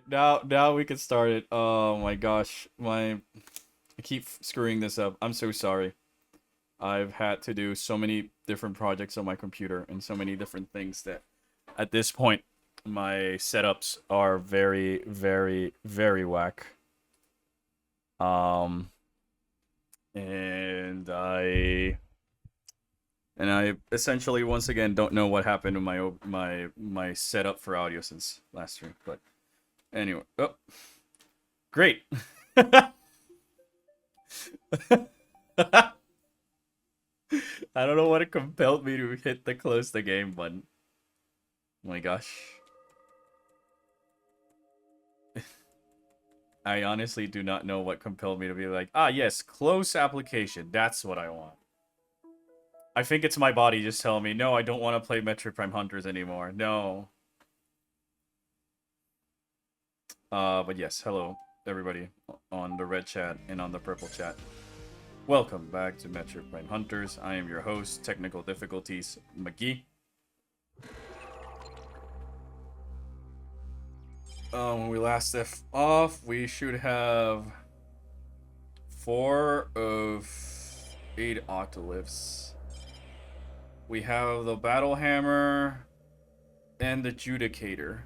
now we can start it. Oh my gosh, I keep screwing this up. I'm so sorry. I've had to do so many different projects on my computer and so many different things that at this point my setups are very, very, very whack. Um, and I essentially once again don't know what happened to my setup for audio since last stream. But anyway, oh, great. I don't know what compelled me to hit the close the game button. Oh my gosh. I honestly do not know what compelled me to be like, ah, yes, close application. That's what I want. I think it's my body just telling me, no, I don't want to play Metroid Prime Hunters anymore. No. But yes, hello, everybody on the red chat and on the purple chat. Welcome back to Metroid Prime Hunters. I am your host, Technical Difficulties, McGee. When we last left off, we should have 4 of 8 octoliths. We have the Battle Hammer and the Judicator.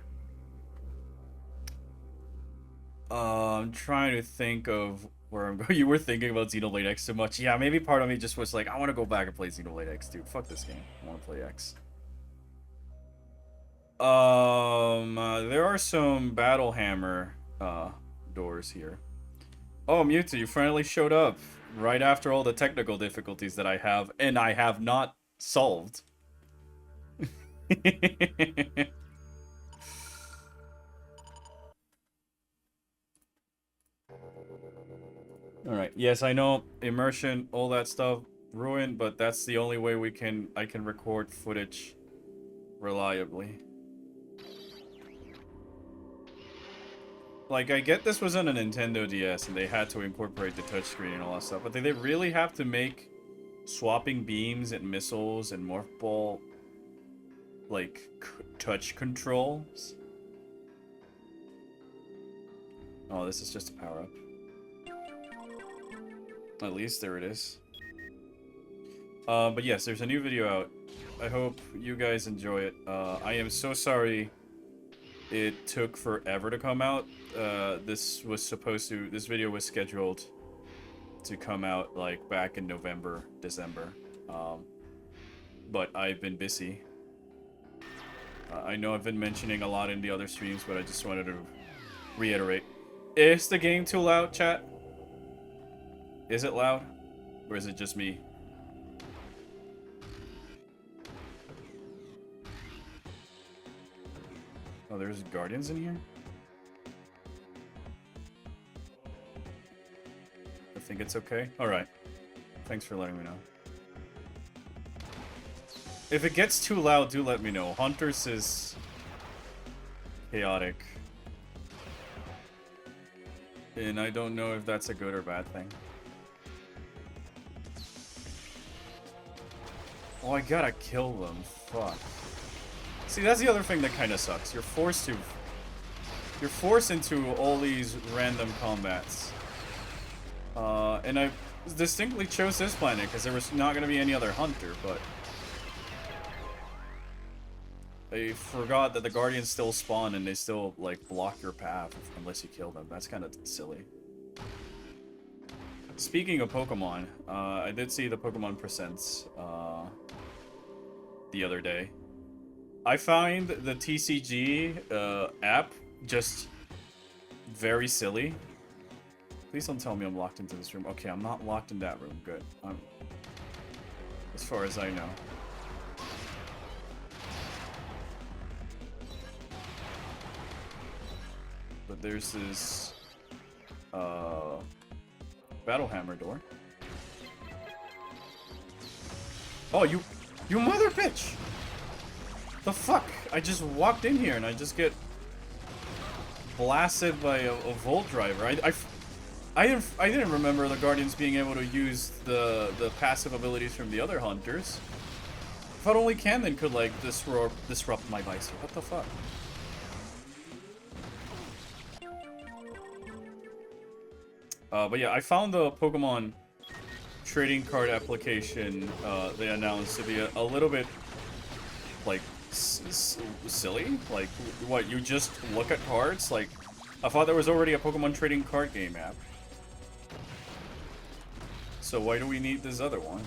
I'm trying to think of where I'm going. You were thinking about Xenoblade X too much. Yeah, maybe part of me just was like, I want to go back and play Xenoblade X, dude. Fuck this game. I want to play X. There are some Battle Hammer doors here. Oh, Mewtwo, you finally showed up right after all the technical difficulties that I have, and I have not solved. Alright, yes, I know, immersion, all that stuff, ruined, but that's the only way I can record footage reliably. Like, I get this was on a Nintendo DS and they had to incorporate the touchscreen and all that stuff, but did they really have to make swapping beams and missiles and morph ball, like, touch controls? Oh, this is just a power-up. At least there it is. But yes, there's a new video out. I hope you guys enjoy it. I am so sorry it took forever to come out. This video was scheduled to come out like back in November, December. But I've been busy. I know I've been mentioning a lot in the other streams, but I just wanted to reiterate. Is the game too loud, chat? Is it loud? Or is it just me? Oh, there's guardians in here? I think it's okay. Alright. Thanks for letting me know. If it gets too loud, do let me know. Hunters is chaotic. And I don't know if that's a good or bad thing. Oh, I gotta kill them. Fuck. See, that's the other thing that kind of sucks. You're forced into all these random combats. And I distinctly chose this planet because there was not gonna be any other hunter, but I forgot that the guardians still spawn and they still like block your path unless you kill them. That's kind of silly. Speaking of Pokemon, I did see the Pokemon Presents the other day. I find the TCG app just very silly. Please don't tell me I'm locked into this room. Okay, I'm not locked in that room. Good. As far as I know. But there's this Battle Hammer door. Oh, you mother bitch! The fuck? I just walked in here and I just get blasted by a Volt Driver. I didn't remember the Guardians being able to use the passive abilities from the other hunters. I thought only Camden could like disrupt my Visor. What the fuck? But yeah, I found the Pokemon trading card application they announced to be a little bit like silly. Like, what, you just look at cards? Like, I thought there was already a Pokemon trading card game app. So why do we need this other one?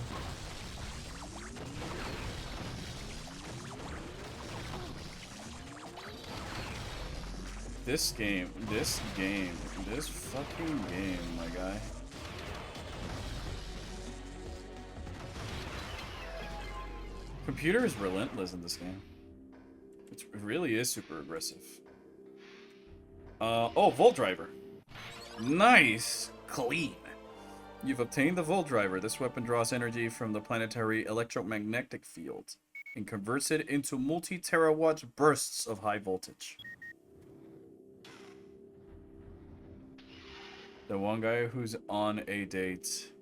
This fucking game, my guy. Computer is relentless in this game. It really is super aggressive. Oh, Volt Driver. Nice! Clean. You've obtained the Volt Driver. This weapon draws energy from the planetary electromagnetic field and converts it into multi-terawatt bursts of high voltage. The one guy who's on a date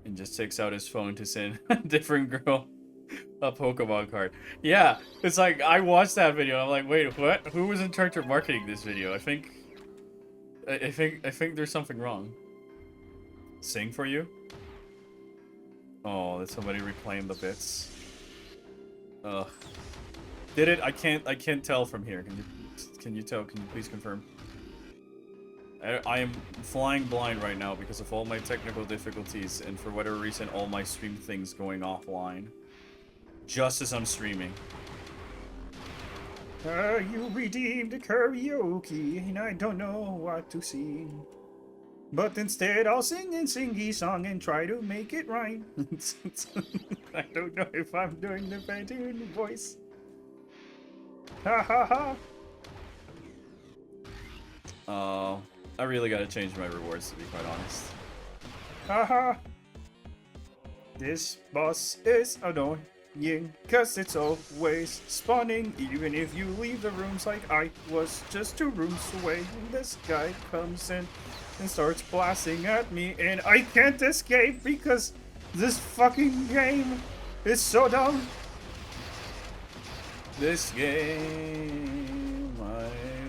and just takes out his phone to send a different girl a Pokemon card. Yeah, it's like, I watched that video. I'm like, wait, what? Who was in charge of marketing this video? I think there's something wrong. Sing for you? Oh, did somebody reclaim the bits? Ugh. Did it? I can't tell from here. Can you tell? Can you please confirm? I am flying blind right now because of all my technical difficulties and for whatever reason all my stream things going offline. Just as I'm streaming. You redeemed karaoke and I don't know what to sing. But instead I'll sing and singy song and try to make it rhyme. I don't know if I'm doing the better voice. Ha ha ha. I really gotta change my rewards to be quite honest. Haha. This boss is annoying, cause it's always spawning, even if you leave the rooms like I was just 2 rooms away. And this guy comes in and starts blasting at me, and I can't escape because this fucking game is so dumb. This game, I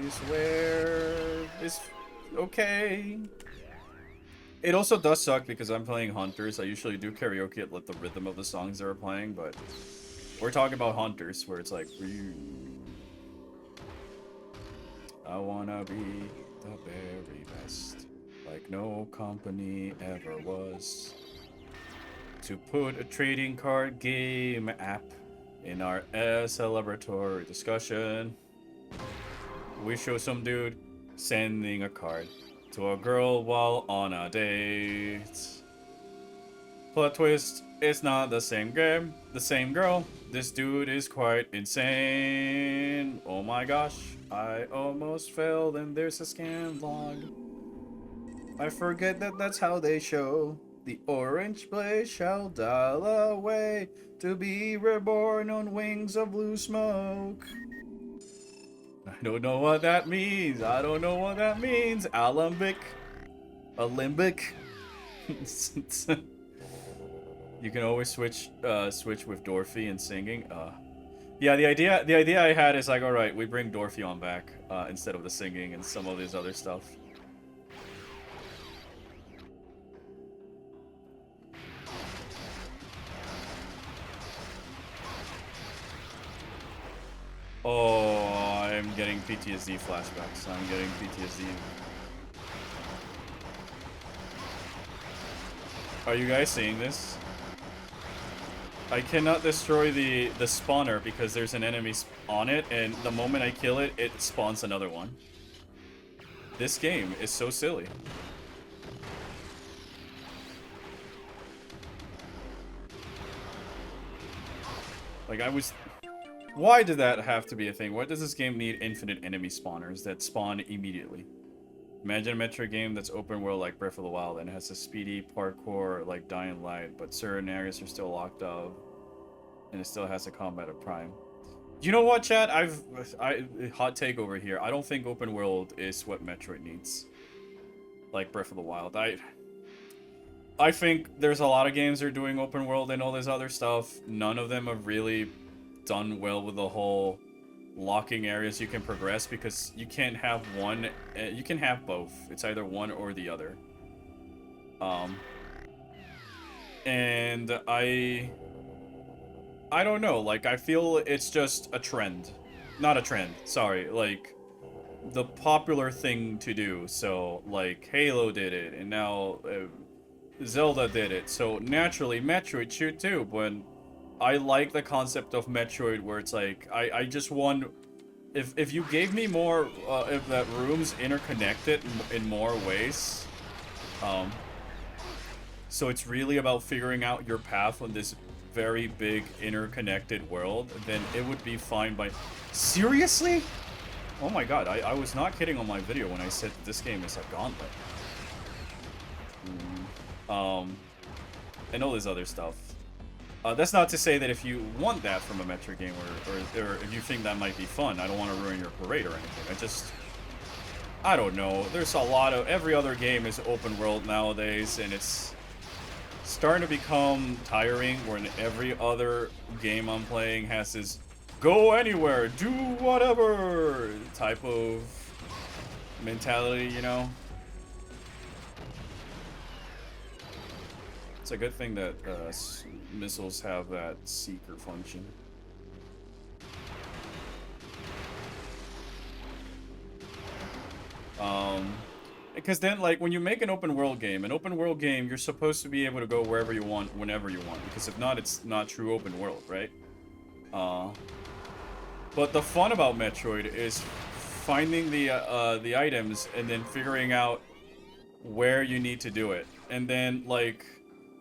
swear, is okay. It also does suck because I'm playing Hunters. I usually do karaoke at like the rhythm of the songs they were playing, but we're talking about Hunters where it's like, I wanna be the very best, like no company ever was. To put a trading card game app in our celebratory discussion, we show some dude sending a card to a girl while on a date. Plot twist, it's not the same game, the same girl. This dude is quite insane. Oh my gosh, I almost failed and there's a scam vlog. I forget that that's how they show. The orange blaze shall dial away to be reborn on wings of blue smoke. I don't know what that means. I don't know what that means. Alembic. You can always switch with Dorothy and singing. Yeah, the idea I had is like, all right, we bring Orpheon back instead of the singing and some of this other stuff. Oh, I'm getting PTSD flashbacks. I'm getting PTSD. Are you guys seeing this? I cannot destroy the spawner because there's an enemy on it, and the moment I kill it, it spawns another one. This game is so silly. Like, why did that have to be a thing? Why does this game need infinite enemy spawners that spawn immediately? Imagine a Metroid game that's open world like Breath of the Wild and has a speedy parkour like Dying Light, but certain areas are still locked up, and it still has a combat of Prime. You know what, chat? Hot take over here. I don't think open world is what Metroid needs. Like Breath of the Wild. I think there's a lot of games that are doing open world and all this other stuff. None of them have really done well with the whole locking areas you can progress, because you can't have one, you can have both. It's either one or the other. Um, and I don't know, like, I feel it's just a trend. Not a trend, sorry, like, the popular thing to do. So, like, Halo did it, and now Zelda did it. So, naturally, Metroid should too, but I like the concept of Metroid where it's like, I just want... If you gave me more, if that room's interconnected in more ways, um, so it's really about figuring out your path on this very big interconnected world, then it would be fine by... Seriously? Oh my god, I was not kidding on my video when I said that this game is a gauntlet. And all this other stuff. That's not to say that if you want that from a Metroid game, or if you think that might be fun, I don't want to ruin your parade or anything. I don't know. There's a lot of... Every other game is open world nowadays, and it's starting to become tiring when every other game I'm playing has this go anywhere, do whatever type of mentality, you know? It's a good thing that missiles have that seeker function. Because then, like, when you make an open world game, you're supposed to be able to go wherever you want, whenever you want. Because if not, it's not true open world, right? But the fun about Metroid is finding the items and then figuring out where you need to do it. And then, like,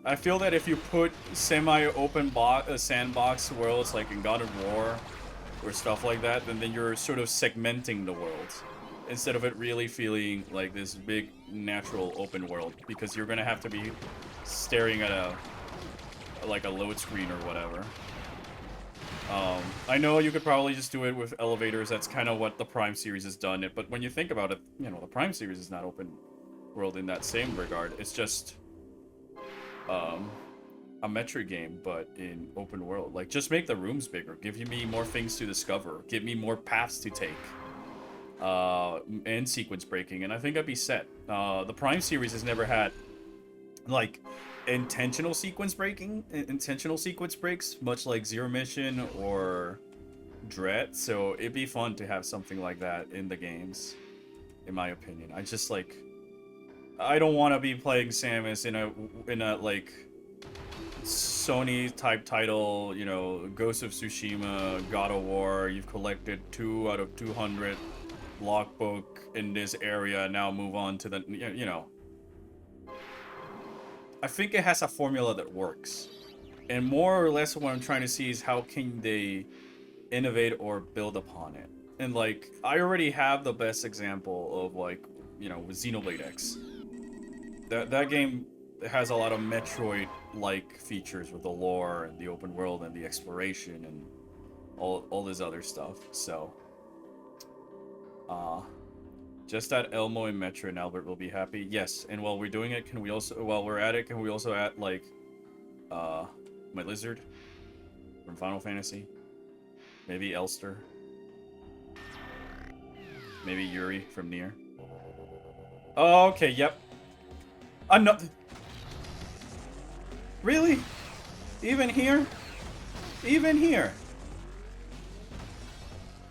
I feel that if you put semi-open sandbox worlds, like in God of War, or stuff like that, then you're sort of segmenting the world. Instead of it really feeling like this big, natural open world. Because you're gonna have to be staring at a load screen or whatever. I know you could probably just do it with elevators. That's kind of what the Prime series has done. But when you think about it, you know, the Prime series is not open world in that same regard. It's just a Metroid game, but in open world. Like, just make the rooms bigger. Give me more things to discover. Give me more paths to take. And sequence breaking, and I think I'd be set. The Prime series has never had, like, intentional sequence breaks, much like Zero Mission or Dread, so it'd be fun to have something like that in the games, in my opinion. I don't want to be playing Samus in a like Sony type title, you know, Ghost of Tsushima, God of War. You've collected 2 out of 200 logbook in this area. Now move on to the, you know. I think it has a formula that works, and more or less what I'm trying to see is how can they innovate or build upon it. And like, I already have the best example of, like, you know, with Xenoblade X. That game has a lot of Metroid-like features with the lore and the open world and the exploration and all this other stuff. So, just add Elmo and Metro and Albert will be happy. Yes, and while we're doing it, while we're at it, can we also add, like, my lizard from Final Fantasy? Maybe Elster. Maybe Yuri from Nier. Oh, okay, yep. Another. Really? Even here? Even here?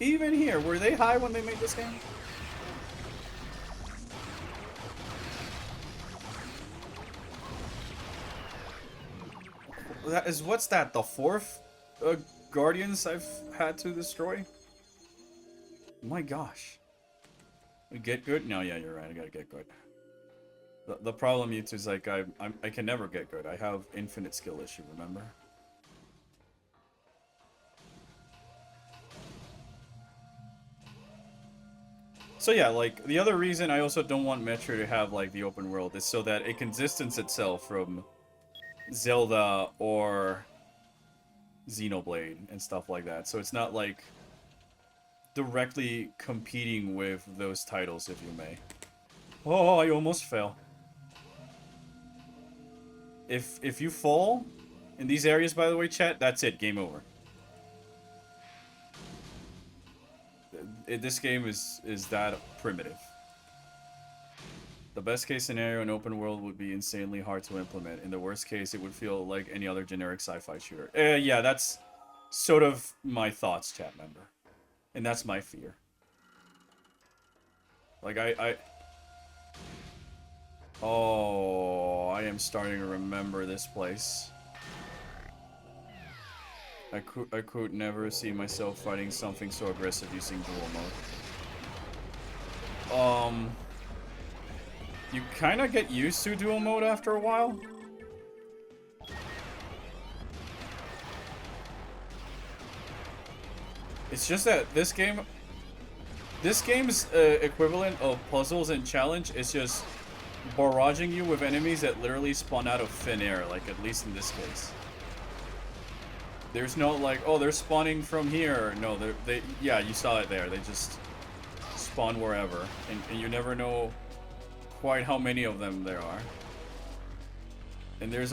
Even here? Were they high when they made this game? That is, what's that? The fourth Guardians I've had to destroy? My gosh. Get good? No, yeah, you're right. I gotta get good. The problem is like I can never get good. I have infinite skill issue. Remember? So yeah, like, the other reason I also don't want Metro to have, like, the open world is so that it can distance itself from Zelda or Xenoblade and stuff like that. So it's not, like, directly competing with those titles, if you may. Oh, I almost fell. If you fall in these areas, by the way, chat, that's it. Game over. This game is that primitive. The The best case scenario in open world would be insanely hard to implement. In the worst case, it would feel like any other generic sci-fi shooter. Yeah, that's sort of my thoughts, chat member. And that's my fear. Like, Oh, I am starting to remember this place. I could never see myself fighting something so aggressive using dual mode. You kind of get used to dual mode after a while. It's just that this game's equivalent of puzzles and challenge is just barraging you with enemies that literally spawn out of thin air, like at least in this case. There's no like, oh, they're spawning from here. No, yeah, you saw it there. They just spawn wherever, and you never know quite how many of them there are. And there's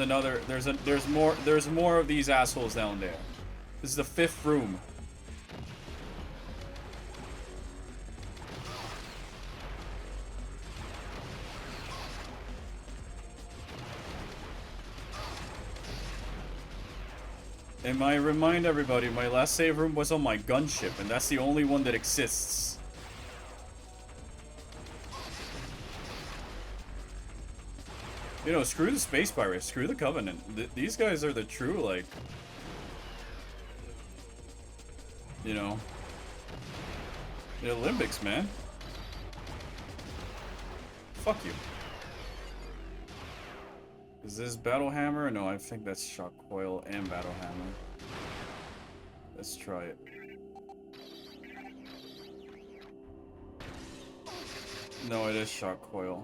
more of these assholes down there. This is the 5th room. And I remind everybody, my last save room was on my gunship, and that's the only one that exists. You know, screw the Space Pirates, screw the Covenant. These guys are the true, like... You know... The Olympics, man. Fuck you. Is this Battle Hammer? No, I think that's Shock Coil and Battle Hammer. Let's try it. No, it is Shock Coil.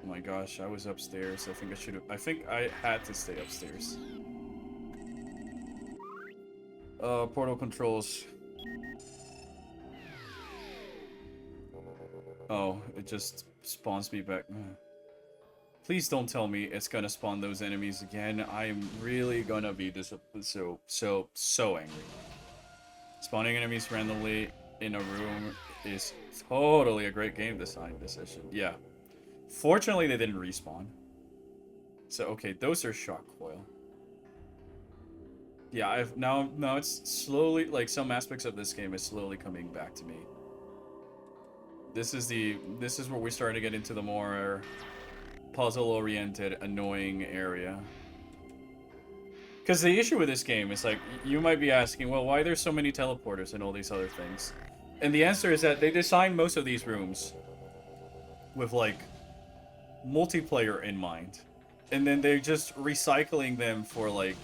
Oh my gosh, I was upstairs. I think I had to stay upstairs. Portal controls. Oh, it just spawns me back. Please don't tell me it's gonna spawn those enemies again. I'm really gonna be so angry. Spawning enemies randomly in a room is totally a great game design decision. Yeah. Fortunately, they didn't respawn. So, okay, those are Shock Coil. Yeah, now it's slowly, like, some aspects of this game is slowly coming back to me. This is where we start to get into the more puzzle-oriented, annoying area. Because the issue with this game is, like, you might be asking, well, why there's so many teleporters and all these other things? And the answer is that they designed most of these rooms with, like, multiplayer in mind. And then they're just recycling them for, like,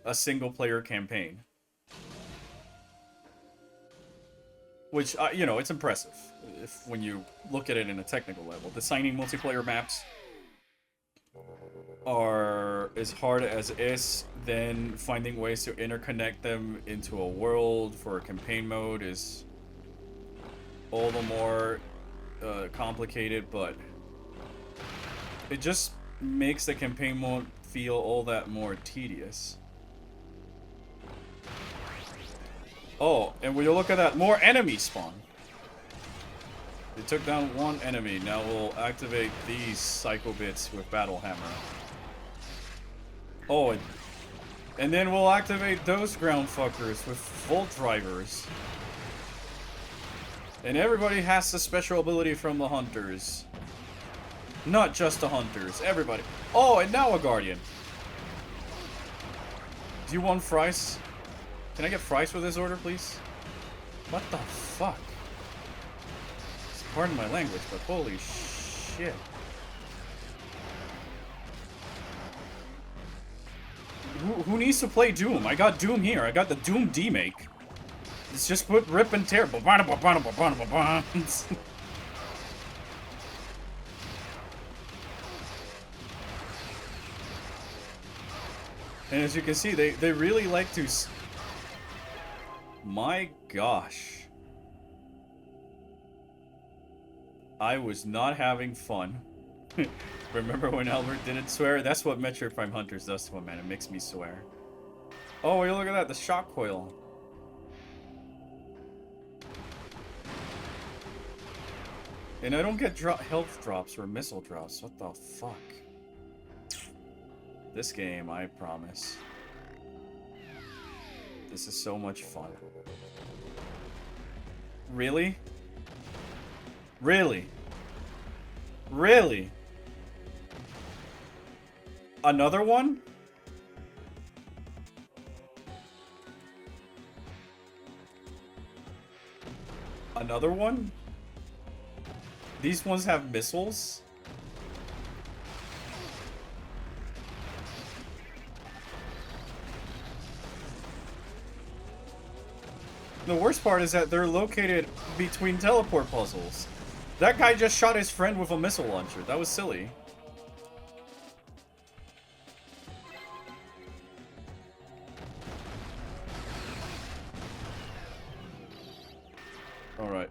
a single-player campaign. Which, you know, it's impressive when you look at it in a technical level. Designing multiplayer maps are as hard as is, then finding ways to interconnect them into a world for a campaign mode is all the more complicated, but it just makes the campaign mode feel all that more tedious. Oh, and when you look at that, more enemies spawn. They took down one enemy. Now we'll activate these psycho bits with Battle Hammer. Oh, and then we'll activate those ground fuckers with Volt Drivers. And everybody has the special ability from the Hunters. Not just the Hunters, everybody. Oh, and now a Guardian. Do you want fries? Can I get fries for this order, please? What the fuck? Pardon my language, but holy shit. Who needs to play Doom? I got Doom here. I got the Doom demake. Let's just put rip and tear. And as you can see, they really like to... My gosh. I was not having fun. Remember when Albert didn't swear? That's what Metroid Prime Hunters does to him, man. It makes me swear. Oh, look at that. The Shock Coil. And I don't get health drops or missile drops. What the fuck? This game, I promise. This is so much fun. Really? Really? Really? Another one? Another one? These ones have missiles? The worst part is that they're located between teleport puzzles. That guy just shot his friend with a missile launcher. That was silly. Alright.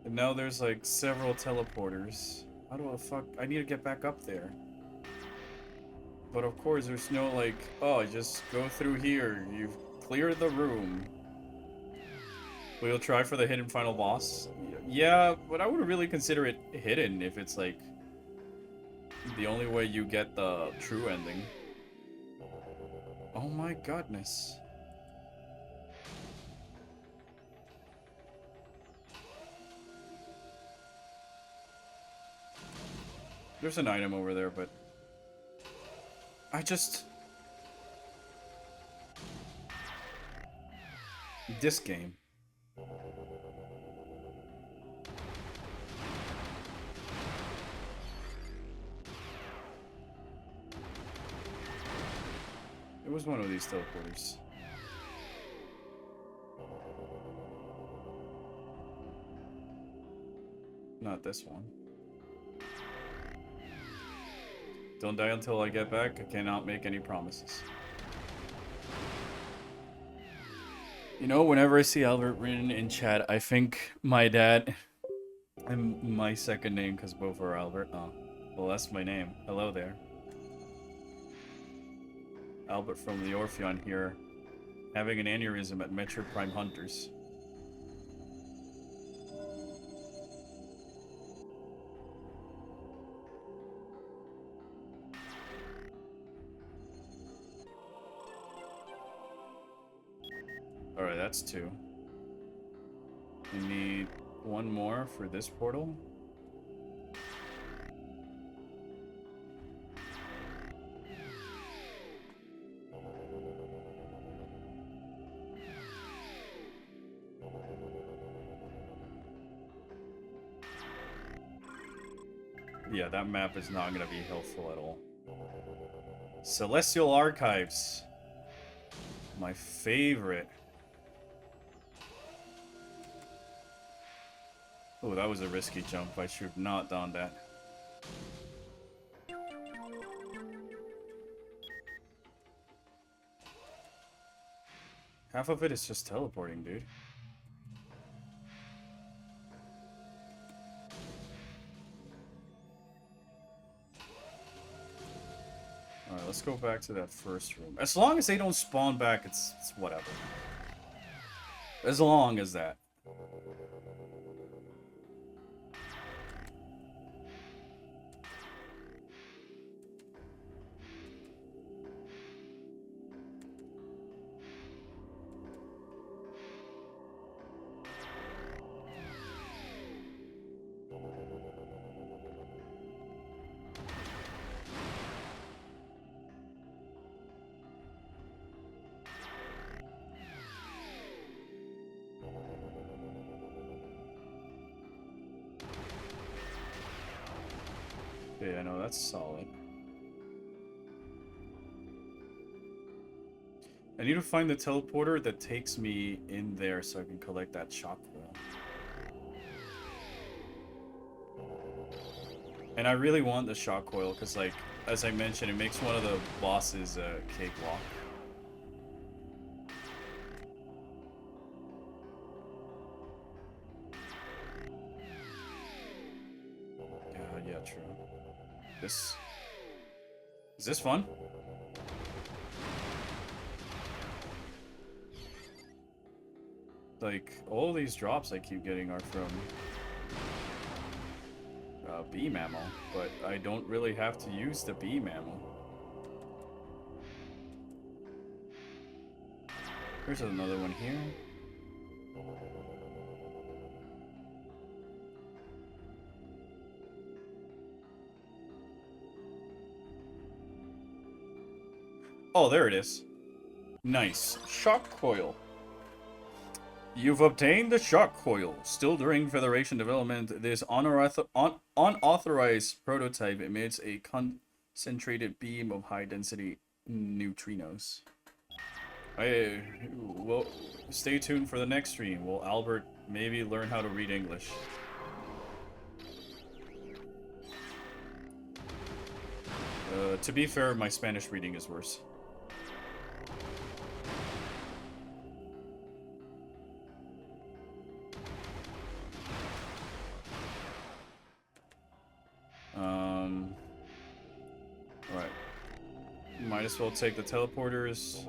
And now there's like several teleporters. How do I fuck? I need to get back up there. But of course there's no like, oh, just go through here. You've cleared the room. We'll try for the hidden final boss. Yeah, but I would really consider it hidden if it's like the only way you get the true ending. Oh my goodness. There's an item over there, but I just... This game. It was one of these teleporters. Not this one. Don't die until I get back. I cannot make any promises. You know, whenever I see Albert written in chat, I think my dad and my second name, because both are Albert. Oh, well, that's my name. Hello there. Albert from the Orpheon here, having an aneurysm at Metroid Prime Hunters. Alright, that's two. We need one more for this portal. Yeah, that map is not going to be helpful at all. Celestial Archives. My favorite. Oh, that was a risky jump. I should have not done that. Half of it is just teleporting, dude. Alright, let's go back to that first room. As long as they don't spawn back, it's whatever. As long as that. Okay, I know that's solid. I need to find the teleporter that takes me in there so I can collect that shock coil. And I really want the shock coil because, like, as I mentioned, it makes one of the bosses a cakewalk. Yeah, true. This... Is this fun? Like, all these drops I keep getting are from bee mammal, but I don't really have to use the bee mammal. There's another one here. Oh, there it is. Nice. Shock coil. You've obtained the shock coil. Still during Federation development, this unauthorized prototype emits a concentrated beam of high-density neutrinos. Well, stay tuned for the next stream. Will Albert maybe learn how to read English? To be fair, my Spanish reading is worse. Right. Might as well take the teleporters.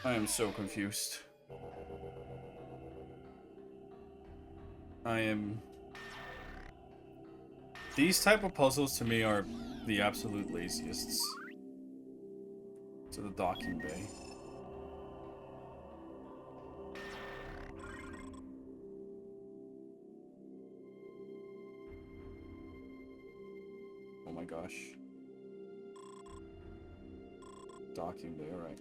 I am so confused. These type of puzzles to me are the absolute laziest. To the docking bay. Oh my gosh. Docking bay, alright.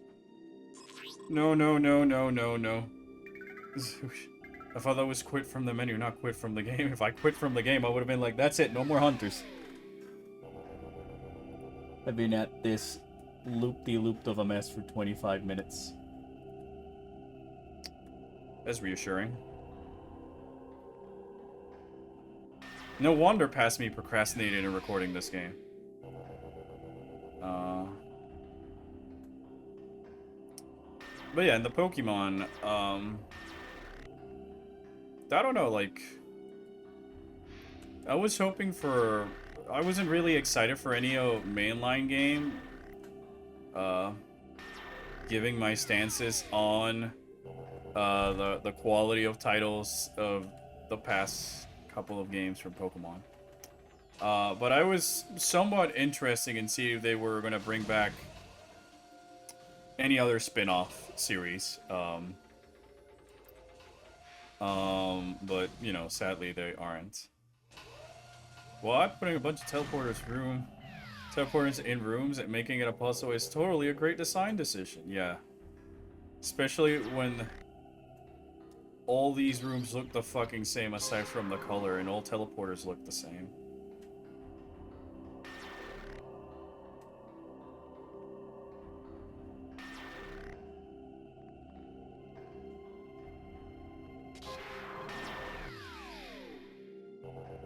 No, no, no, no, no, no. I thought that was quit from the menu, not quit from the game. If I quit from the game, I would have been like, that's it, no more hunters. I've been at this loop-de-looped of a mess for 25 minutes. That's reassuring. No wonder past me procrastinated in recording this game. But yeah, in the Pokemon, I don't know, like, I was hoping for, I wasn't really excited for any mainline game, giving my stances on, the quality of titles of the past couple of games from Pokemon. But I was somewhat interested in seeing if they were going to bring back any other spin-off series. But, you know, sadly they aren't. Well, putting a bunch of teleporters in rooms and making it a puzzle is totally a great design decision, yeah. Especially when all these rooms look the fucking same aside from the color, and all teleporters look the same.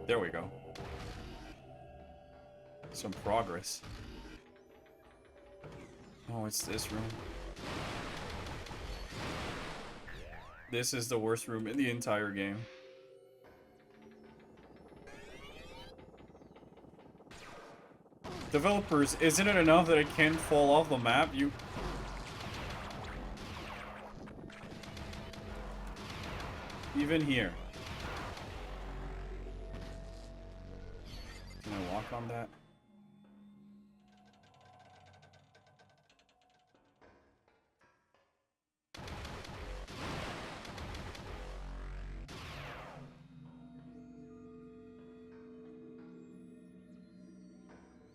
There we go. Some progress. Oh, it's this room. This is the worst room in the entire game. Developers, isn't it enough that it can fall off the map? Even here. Can I walk on that?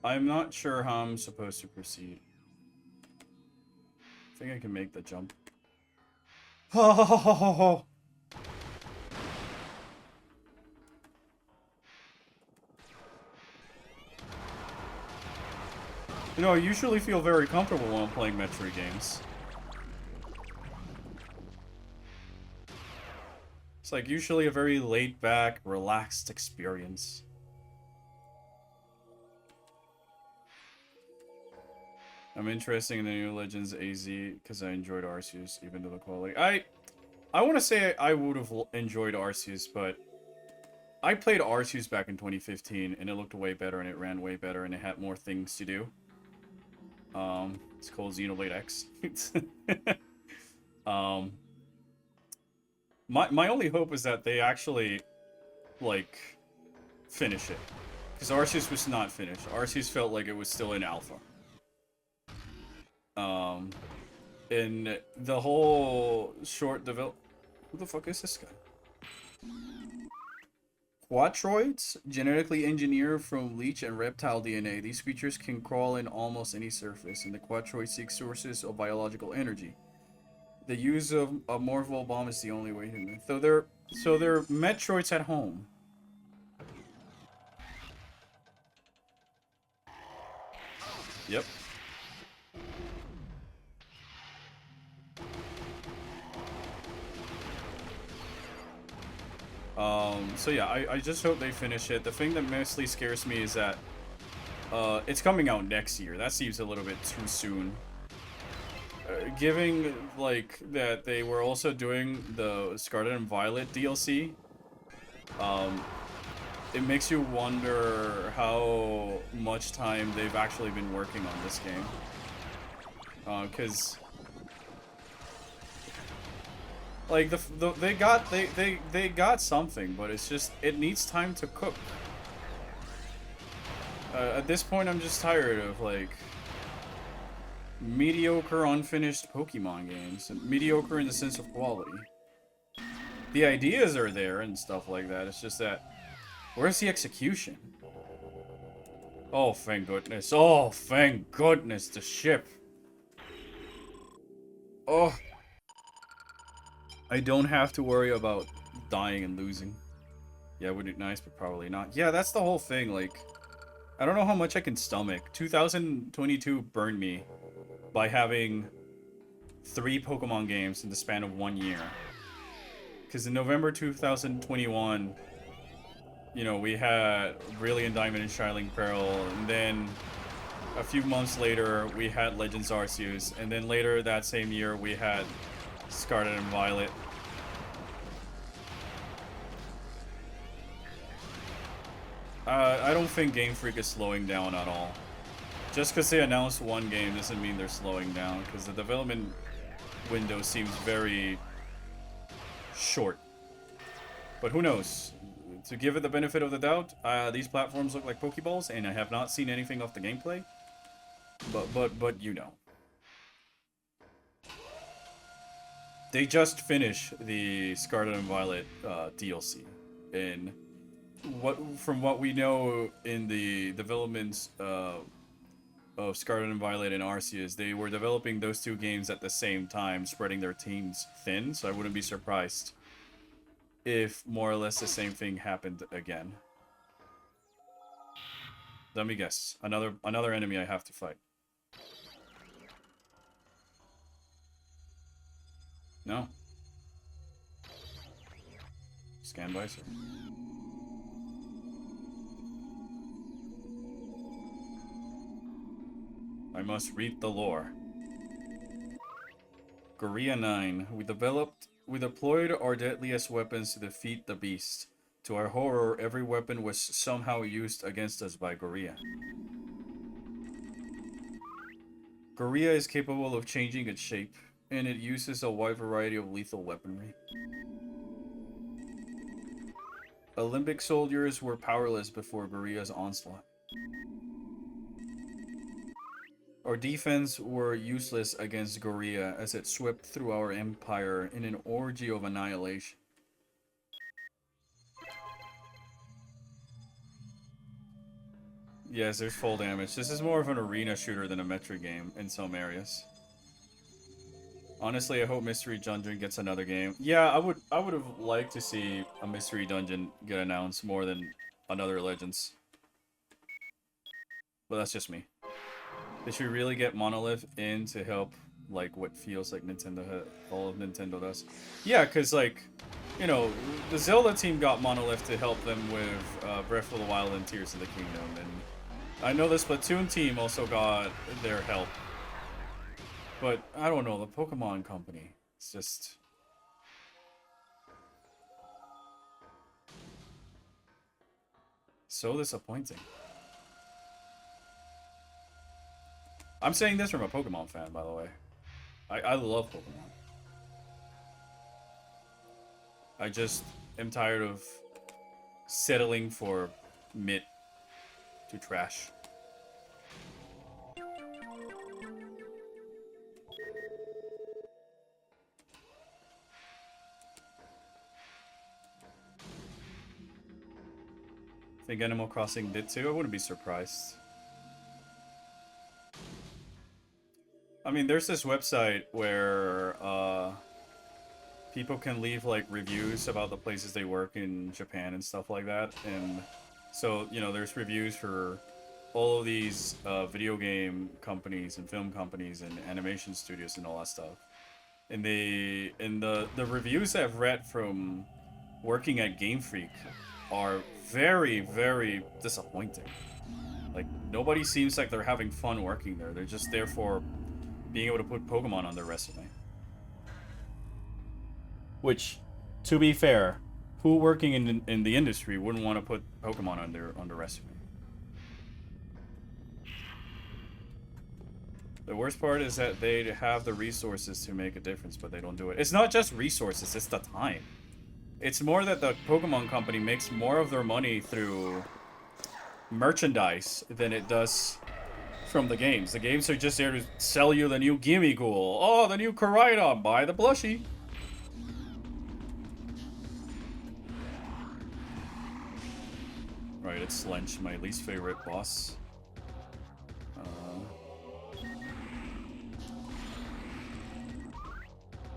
I'm not sure how I'm supposed to proceed. I think I can make the jump. Oh! You know, I usually feel very comfortable when I'm playing Metroid games. It's like usually a very laid-back, relaxed experience. I'm interested in the new Legends AZ because I enjoyed Arceus, even though the quality. I want to say I would have enjoyed Arceus, but I played Arceus back in 2015, and it looked way better, and it ran way better, and it had more things to do. It's called Xenoblade X. um, my only hope is that they actually, like, finish it. Because Arceus was not finished. Arceus felt like it was still in alpha. In the whole short develop... Who the fuck is this guy? Quatroids, genetically engineered from leech and reptile DNA. These creatures can crawl in almost any surface, and the Quatroids seek sources of biological energy. The use of a Morphle bomb is the only way to... So they're Metroids at home. Yep. So yeah, I just hope they finish it. The thing that mostly scares me is that it's coming out next year. That seems a little bit too soon. Given, like, that they were also doing the Scarlet and Violet DLC, it makes you wonder how much time they've actually been working on this game. Because... like, they got something, but it's just, it needs time to cook. At this point, I'm just tired of, like, mediocre, unfinished Pokemon games. And mediocre in the sense of quality. The ideas are there and stuff like that, it's just that, where's the execution? Oh, thank goodness. Oh, thank goodness, the ship. Oh. I don't have to worry about dying and losing. Yeah, would it nice, but probably not. Yeah, that's the whole thing, like... I don't know how much I can stomach. 2022 burned me by having 3 Pokemon games in the span of 1 year. Because in November 2021, you know, we had Brilliant Diamond and Shining Pearl, and then a few months later, we had Legends Arceus, and then later that same year, we had Scarlet and Violet. I don't think Game Freak is slowing down at all. Just because they announced one game doesn't mean they're slowing down, because the development window seems very short. But who knows? To give it the benefit of the doubt, these platforms look like Pokeballs, and I have not seen anything of the gameplay. But you know. They just finished the Scarlet and Violet DLC, and from what we know in the developments of Scarlet and Violet and Arceus, they were developing those 2 games at the same time, spreading their teams thin. So I wouldn't be surprised if more or less the same thing happened again. Let me guess, another enemy I have to fight. No. Scan visor. I must read the lore. Gorilla 9. We deployed our deadliest weapons to defeat the beast. To our horror, every weapon was somehow used against us by Gorilla. Gorilla is capable of changing its shape, and it uses a wide variety of lethal weaponry. Olympic soldiers were powerless before Gorilla's onslaught. Our defense were useless against Gorilla as it swept through our empire in an orgy of annihilation. Yes, there's full damage. This is more of an arena shooter than a Metroid game in some areas. Honestly, I hope Mystery Dungeon gets another game. Yeah, I would have liked to see a Mystery Dungeon get announced more than another Legends. But that's just me. They should really get Monolith in to help, like, what feels like all of Nintendo does. Yeah, because, like, you know, the Zelda team got Monolith to help them with Breath of the Wild and Tears of the Kingdom, and I know the Splatoon team also got their help But I don't know, the Pokemon Company. It's just so disappointing. I'm saying this from a Pokemon fan, by the way. I love Pokemon. I just am tired of settling for mid to trash. Think Animal Crossing did too? I wouldn't be surprised. I mean, there's this website where people can leave like reviews about the places they work in Japan and stuff like that. And so, you know, there's reviews for all of these video game companies and film companies and animation studios and all that stuff. And the reviews I've read from working at Game Freak are very, very disappointing. Like, nobody seems like they're having fun working there. They're just there for being able to put Pokemon on their resume. Which, to be fair, who working in the industry wouldn't want to put Pokemon on their resume? The worst part is that they have the resources to make a difference, but they don't do it. It's not just resources, it's the time. It's more that the Pokemon Company makes more of their money through merchandise than it does from the games. The games are just there to sell you the new Gimmighoul. Oh, the new Koraidon. Buy the plushie. Right, it's Slench, my least favorite boss.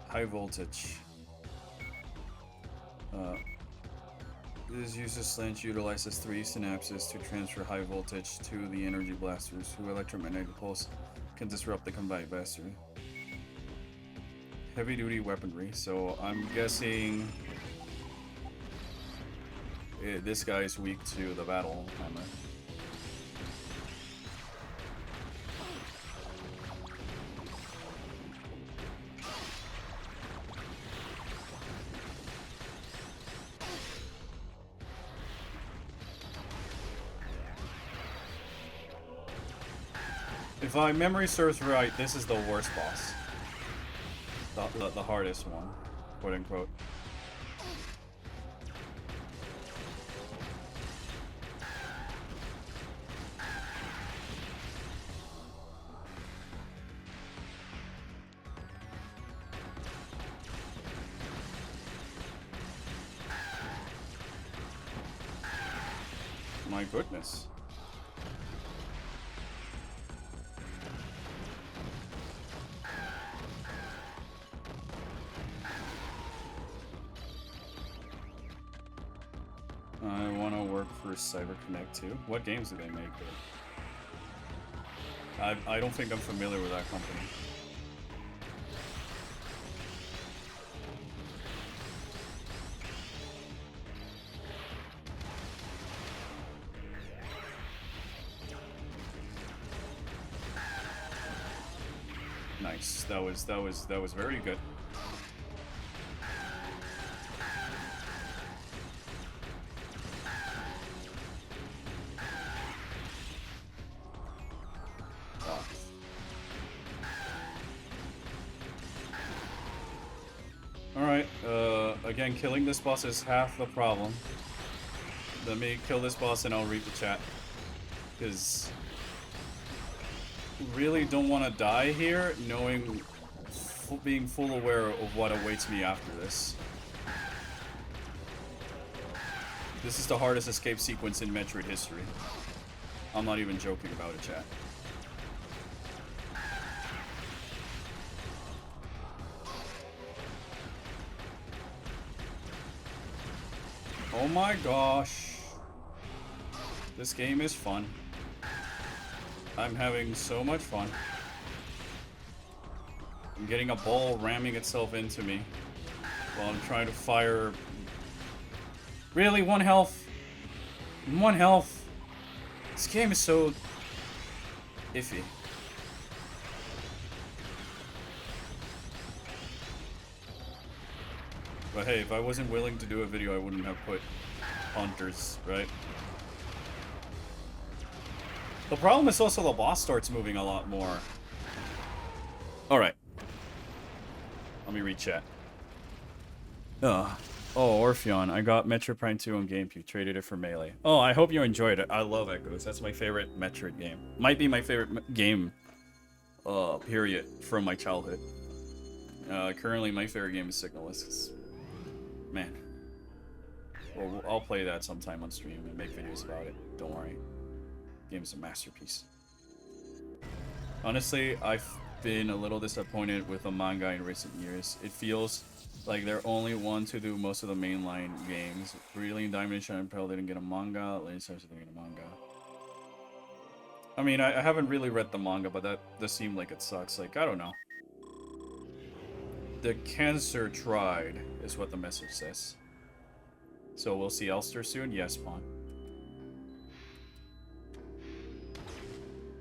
High voltage. This uses Slench utilizes 3 synapses to transfer high voltage to the energy blasters, whose electromagnetic pulse can disrupt the combat faster. Heavy duty weaponry, so I'm guessing this guy is weak to the battle hammer. If my memory serves right, this is the worst boss. The hardest one, quote unquote. My goodness. I want to work for CyberConnect too. What games do they make there? I don't think I'm familiar with that company. Nice. That was very good. Alright, again, killing this boss is half the problem. Let me kill this boss and I'll read the chat. Because really don't want to die here, knowing, being full aware of what awaits me after this. This is the hardest escape sequence in Metroid history. I'm not even joking about it, chat. Oh my gosh. This game is fun. I'm having so much fun. I'm getting a ball ramming itself into me while I'm trying to fire. Really? 1 health? 1 health? This game is so iffy. But hey, if I wasn't willing to do a video, I wouldn't have put hunters, right? The problem is also the boss starts moving a lot more. Alright. Let me read chat. Oh, Orpheon. I got Metroid Prime 2 on GameCube. Traded it for Melee. Oh, I hope you enjoyed it. I love Echoes. That's my favorite Metroid game. Might be my favorite game, period, from my childhood. Currently, my favorite game is Signalist. Man. Well, I'll play that sometime on stream and make videos about it. Don't worry. Game's a masterpiece. Honestly, I've been a little disappointed with the manga in recent years. It feels like they're only one to do most of the mainline games. Brilliant Diamond and Shining Pearl didn't get a manga. Lane Stars didn't get a manga. I mean, I haven't really read the manga, but that does seem like it sucks. Like, I don't know. The cancer tried, is what the message says. So we'll see Elster soon? Yes, Pawn.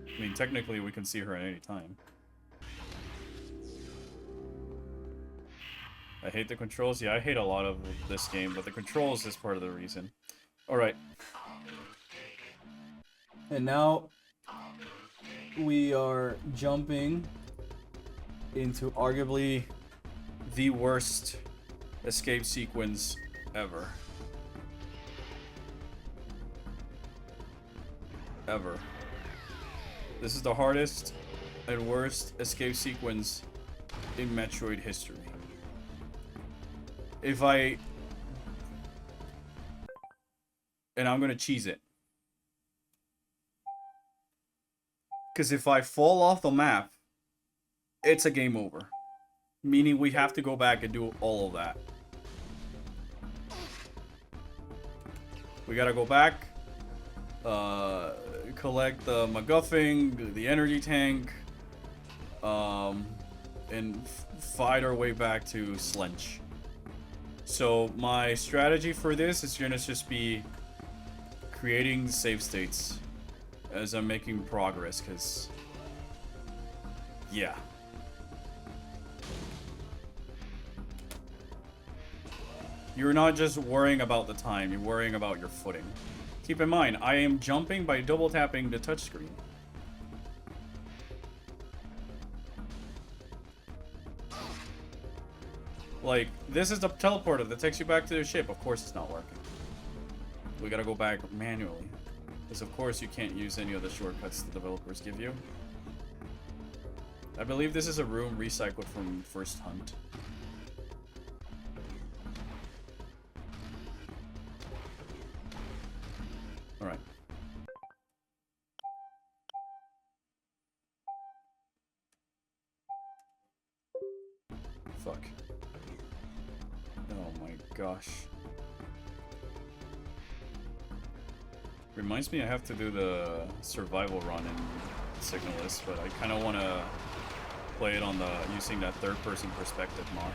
I mean, technically we can see her at any time. I hate the controls. Yeah, I hate a lot of this game, but the controls is part of the reason. Alright. And now we are jumping into arguably the worst escape sequence ever. Ever. This is the hardest and worst escape sequence in Metroid history. If I... And I'm gonna cheese it. Because if I fall off the map, it's a game over. Meaning we have to go back and do all of that. We gotta go back, collect the MacGuffin, the energy tank, and fight our way back to Slench. So my strategy for this is gonna just be creating save states as I'm making progress, because yeah. You're not just worrying about the time, you're worrying about your footing. Keep in mind, I am jumping by double tapping the touchscreen. Like, this is the teleporter that takes you back to the ship. Of course it's not working. We gotta go back manually. Because of course you can't use any of the shortcuts the developers give you. I believe this is a room recycled from First Hunt. Alright. Fuck. Oh my gosh. Reminds me I have to do the survival run in Signalist, but I kind of want to play it on the using that third-person perspective mod,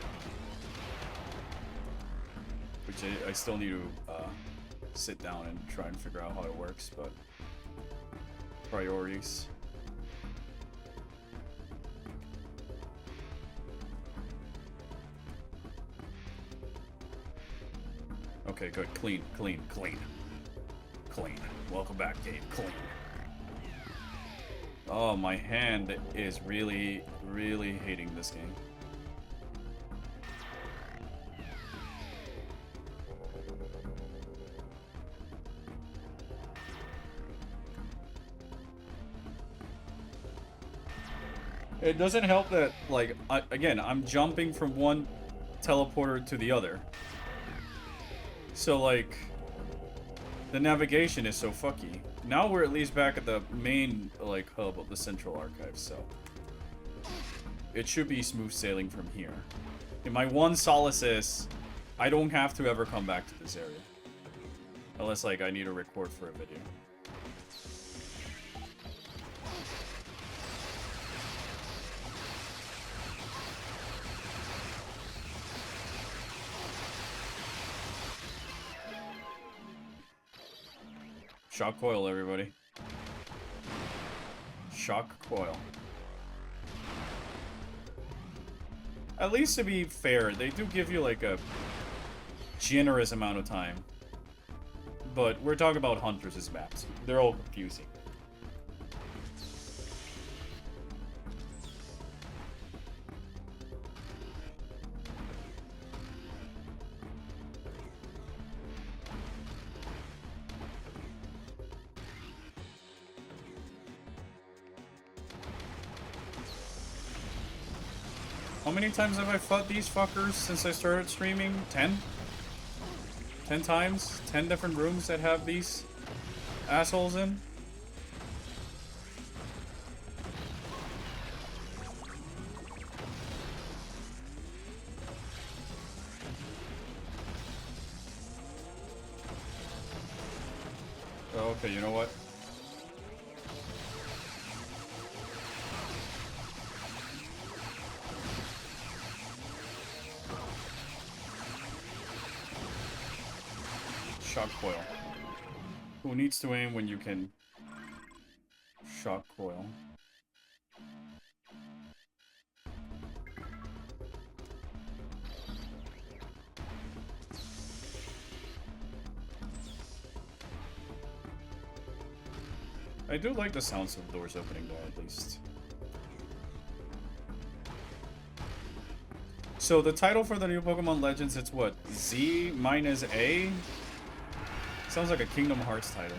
which I still need to sit down and try and figure out how it works. But priorities. Okay, good. Clean, clean, clean. Clean. Welcome back, Dave. Clean. Oh, my hand is really, really hating this game. It doesn't help that, like, again, I'm jumping from one teleporter to the other. So, like, the navigation is so fucky. Now we're at least back at the main, like, hub of the Central Archive, so it should be smooth sailing from here. And my one solace is I don't have to ever come back to this area. Unless, like, I need to record for a video. Shock coil, everybody. Shock coil. At least to be fair, they do give you like a generous amount of time. But we're talking about Hunters' maps. They're all confusing. How many times have I fought these fuckers since I started streaming? 10? 10 times? 10 different rooms that have these assholes in? Oh, okay, you know what? Shock coil. Who needs to aim when you can shock coil? I do like the sounds of doors opening though, at least. So the title for the new Pokemon Legends, it's what? Z minus A? Sounds like a Kingdom Hearts title.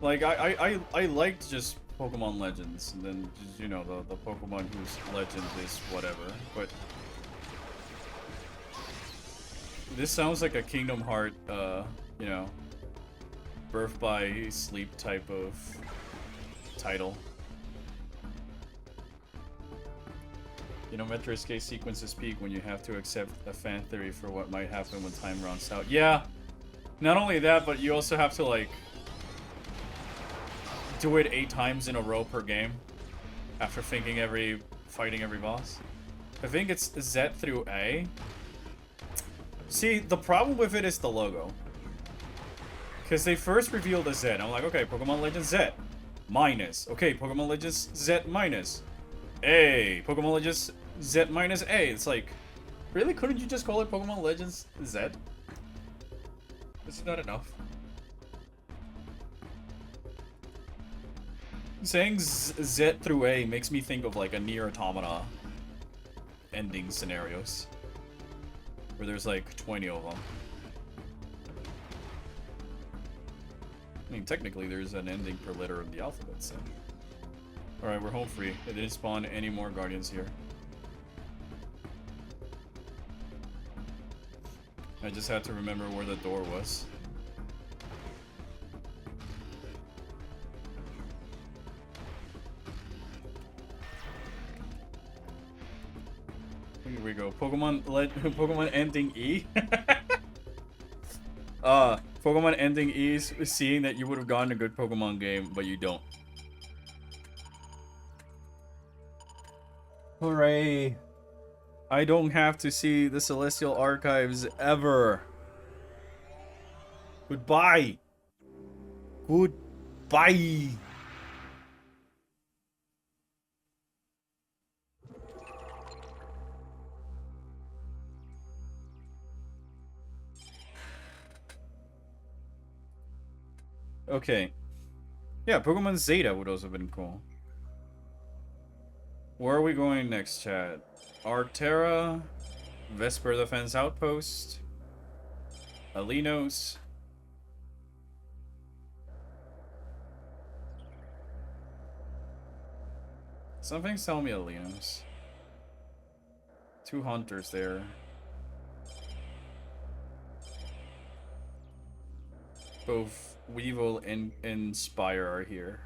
Like, I liked just Pokemon Legends, and then, just, you know, the Pokemon whose legend is whatever, but... This sounds like a Kingdom Heart, you know, birth by sleep type of title. You know, Metroid's case sequences peak when you have to accept a fan theory for what might happen when time runs out. Yeah, not only that, but you also have to, like, do it 8 times in a row per game after fighting every boss. I think it's Z through A. See, the problem with it is the logo. Because they first revealed a Z. I'm like, okay, Pokemon Legends Z. Minus. Okay, Pokemon Legends Z minus. A. Pokemon Legends Z minus A. It's like, really? Couldn't you just call it Pokemon Legends Z? Is it not enough? Saying Z through A makes me think of like a Nier Automata ending scenarios. Where there's like 20 of them. I mean, technically there's an ending per letter of the alphabet, so... Alright, we're home free. It didn't spawn any more guardians here. I just had to remember where the door was. Here we go. Pokemon ending E. Pokemon ending E is seeing that you would have gotten a good Pokemon game, but you don't. Hooray! I don't have to see the Celestial Archives ever. Goodbye. Goodbye. Okay. Yeah, Pokemon Zeta would also have been cool. Where are we going next, chat? Arctera, Vesper Defense Outpost, Alinos. Something's telling me Alinos. 2 hunters there. Both Weevil and Inspire are here.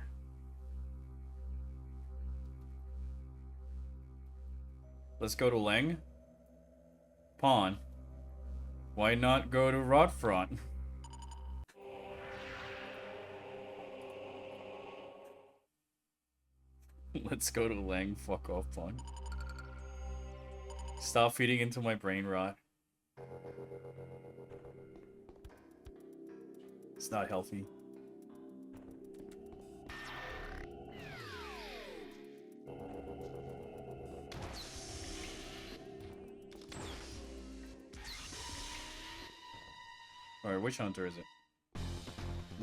Let's go to Leng. Pawn. Why not go to Rodfront? Let's go to Leng. Fuck off, Pawn. Stop feeding into my brain rot. It's not healthy. Alright, which hunter is it?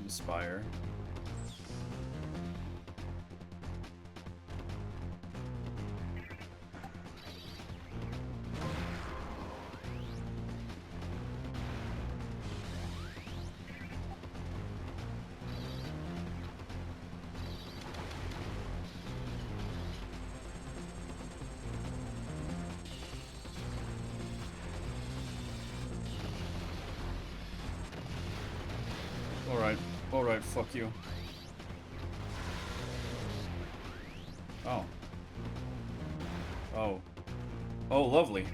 Inspire. Alright, fuck you. Oh. Oh. Oh, lovely.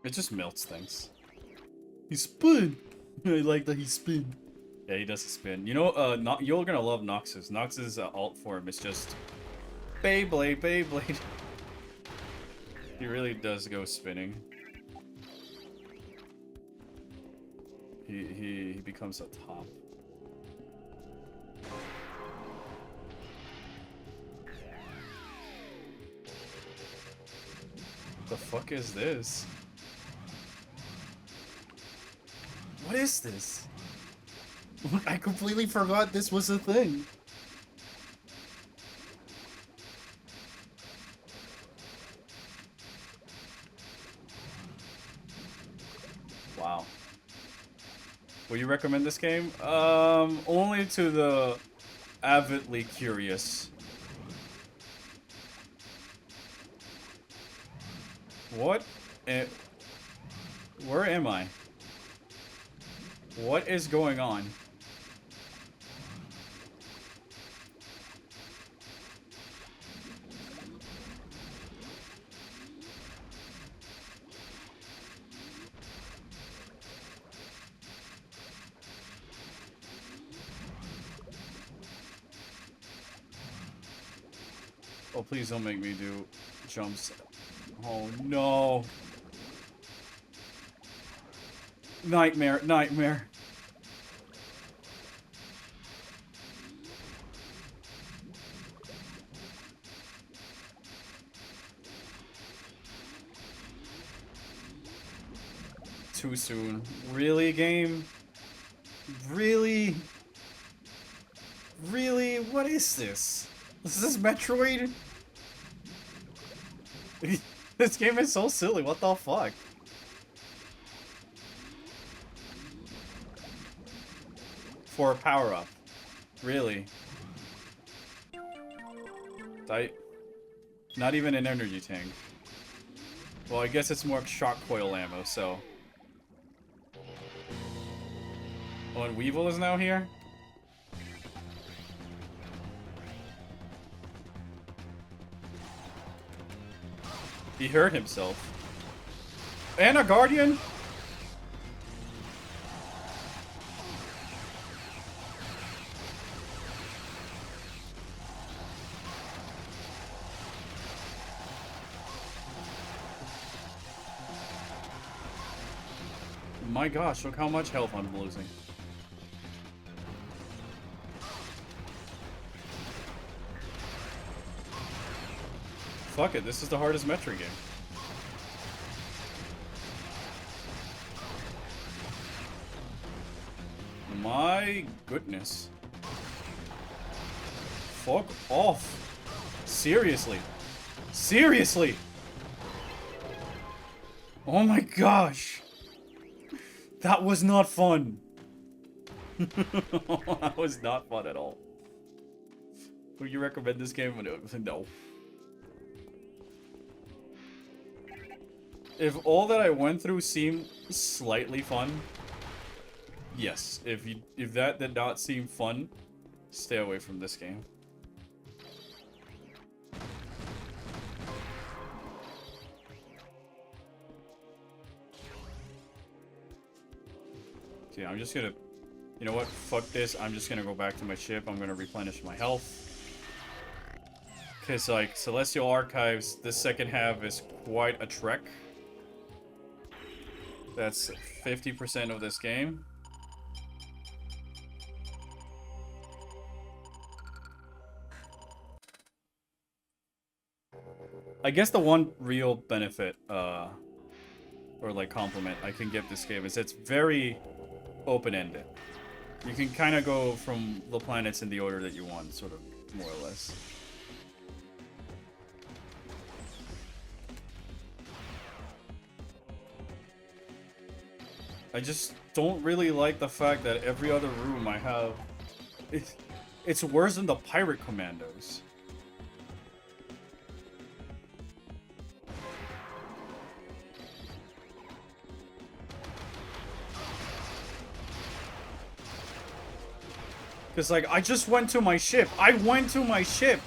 It just melts things. He spin! I like that he spin. Yeah, he does spin. You know, you're gonna love Nox's. Nox's alt form is just Beyblade, Beyblade. He really does go spinning. He becomes a top. The fuck is this? What is this? I completely forgot this was a thing. Wow. Would you recommend this game? Only to the avidly curious. What? Where am I? What is going on? Oh, please don't make me do jumps. Oh, no. Nightmare, nightmare. Too soon. Really, game? Really? Really? What is this? Is this Metroid? This game is so silly, what the fuck? For a power-up. Really? Not even an energy tank. Well, I guess it's more shock coil ammo, so... Oh, and Weevil is now here? He hurt himself. And a Guardian? My gosh, look how much health I'm losing. Fuck it, this is the hardest Metroid game. My goodness. Fuck off. Seriously. Seriously! Oh my gosh! That was not fun! That was not fun at all. Would you recommend this game? No. If all that I went through seemed slightly fun, yes. If that did not seem fun, stay away from this game. Okay, I'm just gonna... You know what? Fuck this. I'm just gonna go back to my ship. I'm gonna replenish my health. Because, like, Celestial Archives, this second half is quite a trek. That's 50% of this game. I guess the one real benefit, or like compliment I can give this game is it's very open-ended. You can kind of go from the planets in the order that you want, sort of, more or less. I just don't really like the fact that every other room I have... It's worse than the pirate commandos. Because, like, I just went to my ship. I went to my ship!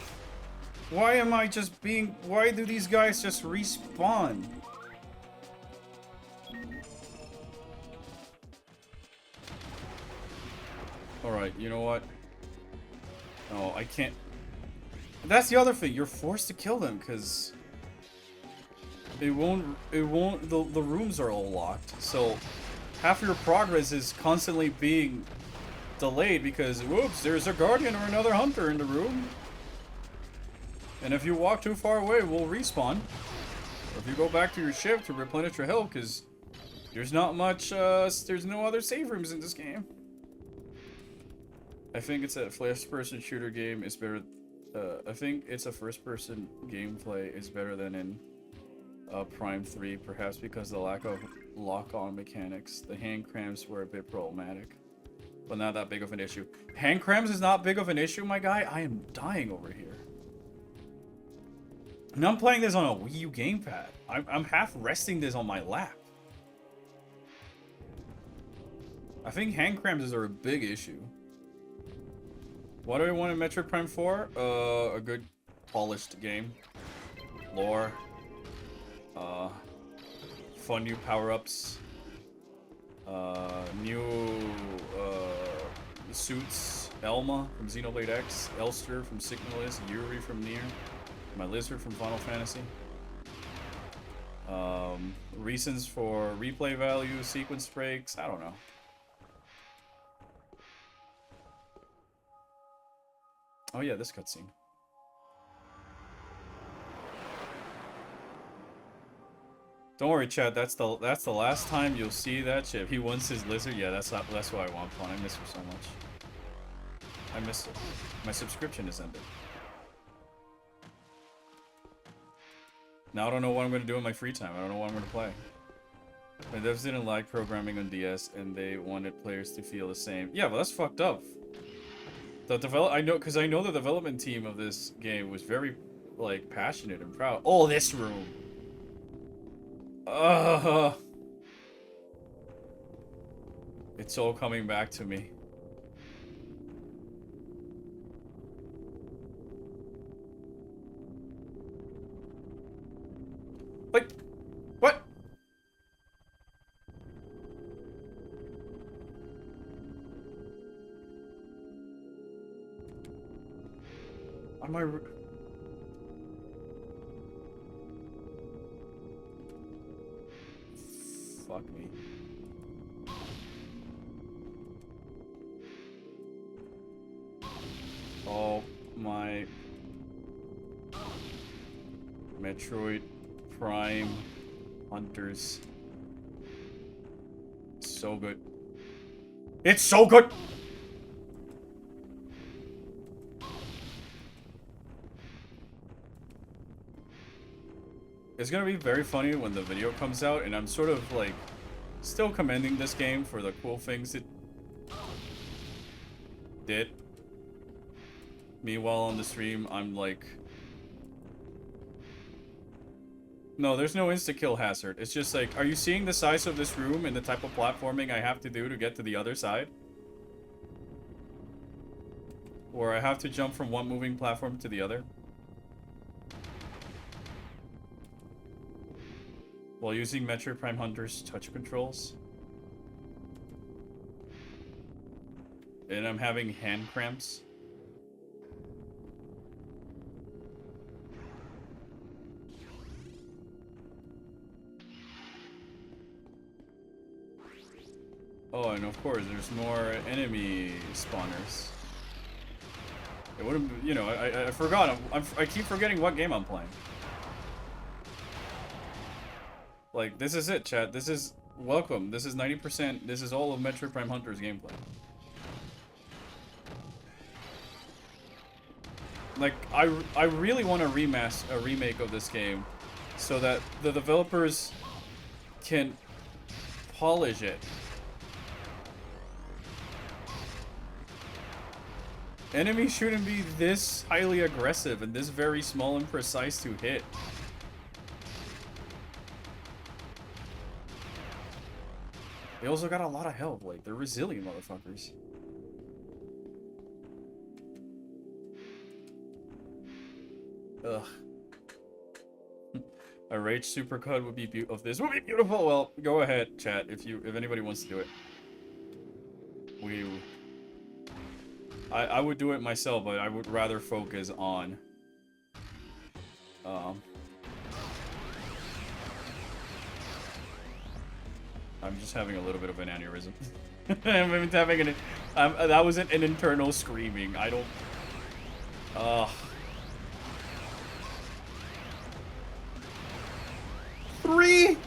Why am I just being... Why do these guys just respawn? Alright, you know what? No, I can't... That's the other thing. You're forced to kill them, because... the rooms are all locked. So, half your progress is constantly being delayed because, whoops, there's a guardian or another hunter in the room. And if you walk too far away, we'll respawn. Or if you go back to your ship to replenish your health, because there's not much, there's no other save rooms in this game. I think it's a first-person shooter game is better. I think it's a first-person gameplay is better than in Prime 3, perhaps because of the lack of lock-on mechanics. The hand cramps were a bit problematic, but not that big of an issue. Hand cramps is not big of an issue, my guy. I am dying over here. And I'm playing this on a Wii U gamepad. I'm half resting this on my lap. I think hand cramps are a big issue. What do I want in Metroid Prime 4? A good polished game. Lore. Fun new power-ups. New suits. Elma from Xenoblade X. Elster from Signalis. Yuri from Nier. My Lizard from Final Fantasy. Reasons for replay value, sequence breaks. I don't know. Oh yeah, this cutscene. Don't worry, Chad. That's the last time you'll see that chip. He wants his lizard. Yeah, that's why I want fun. I miss her so much. I miss it. My subscription is ended. Now I don't know what I'm gonna do in my free time. I don't know what I'm gonna play. My devs didn't like programming on DS, and they wanted players to feel the same. Yeah, but that's fucked up. I know the development team of this game was very, like, passionate and proud. Oh, this room. It's all coming back to me. Like, what? Am I... Fuck me. Oh my... Metroid Prime Hunters. So good. It's so good! It's gonna be very funny when the video comes out, and I'm sort of, like, still commending this game for the cool things it did. Meanwhile, on the stream, I'm like... No, there's no insta-kill hazard. It's just like, are you seeing the size of this room and the type of platforming I have to do to get to the other side? Or I have to jump from one moving platform to the other? While using Metroid Prime Hunter's touch controls. And I'm having hand cramps. Oh, and of course, there's more enemy spawners. It wouldn't, you know, I forgot. I keep forgetting what game I'm playing. Like, this is it, chat. This is... Welcome. This is 90%. This is all of Metroid Prime Hunter's gameplay. Like, I really want a remake of this game so that the developers can polish it. Enemies shouldn't be this highly aggressive and this very small and precise to hit. They also got a lot of health, like, they're resilient motherfuckers. Ugh. A rage supercut would be of this would be beautiful. Well, go ahead, chat, if anybody wants to do it. I would do it myself, but I would rather focus on I'm just having a little bit of an aneurysm. I'm having that wasn't an internal screaming. I don't. Three.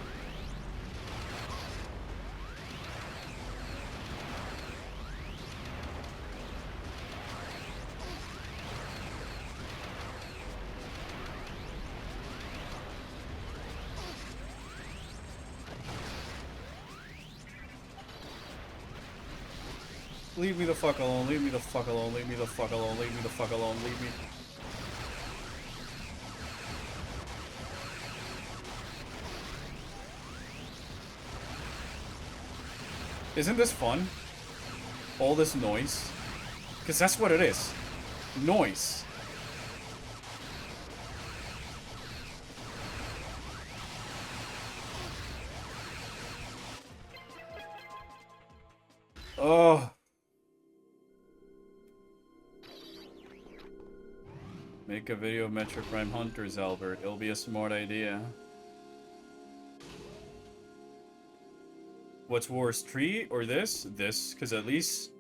Leave me the fuck alone, leave me the fuck alone, leave me the fuck alone, leave me the fuck alone, leave me. Isn't this fun? All this noise? Because that's what it is. Noise. Oh. Make a video of Metroid Prime Hunters, Albert. It'll be a smart idea. What's worse, tree or this? This, because at least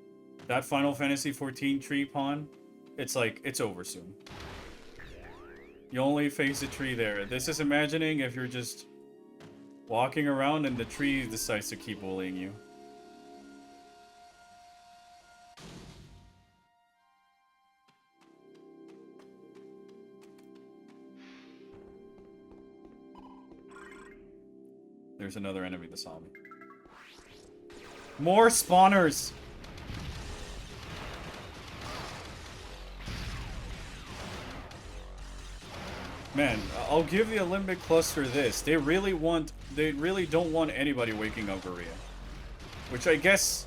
that Final Fantasy XIV tree pawn, it's like, it's over soon. You only face a tree there. This is imagining if you're just walking around and the tree decides to keep bullying you. There's another enemy that saw me. More spawners! Man, I'll give the Olympic Cluster this. They really don't want anybody waking up Korea. Which I guess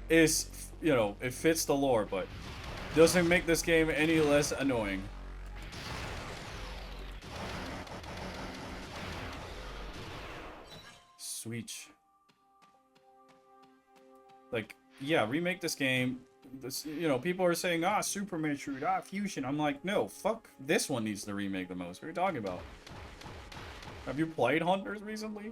is, you know, it fits the lore, but doesn't make this game any less annoying. Sweet. Like, yeah, remake this game. This, you know, people are saying, ah, Super Metroid, ah, Fusion. I'm like, no, fuck, this one needs to remake the most. What are you talking about? Have you played Hunters recently?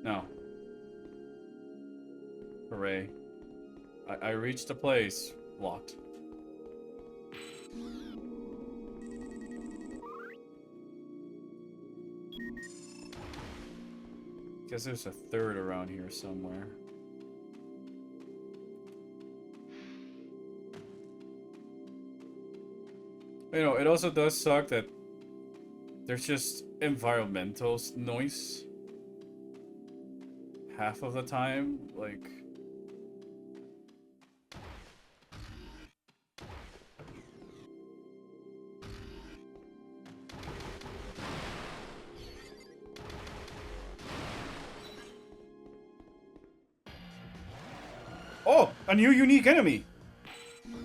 No. Hooray. I reached a place. Locked. Guess there's a third around here somewhere. You know, it also does suck that there's just environmental noise half of the time, like... Oh, a new unique enemy.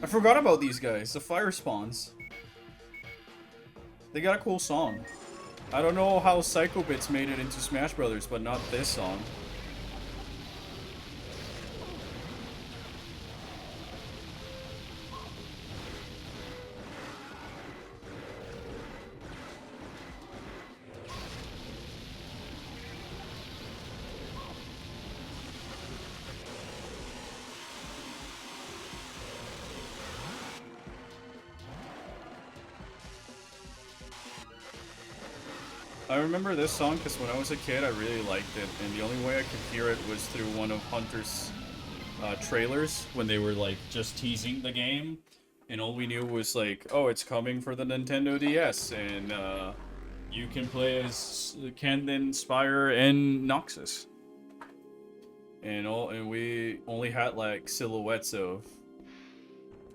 I forgot about these guys, the fire spawns. They got a cool song. I don't know how Psycho Bits made it into Smash Brothers, but not this song. I remember this song because when I was a kid, I really liked it, and the only way I could hear it was through one of Hunter's trailers when they were like just teasing the game, and all we knew was like, oh, it's coming for the Nintendo DS, and you can play as Camden, Spire, and Noxus, and we only had like silhouettes of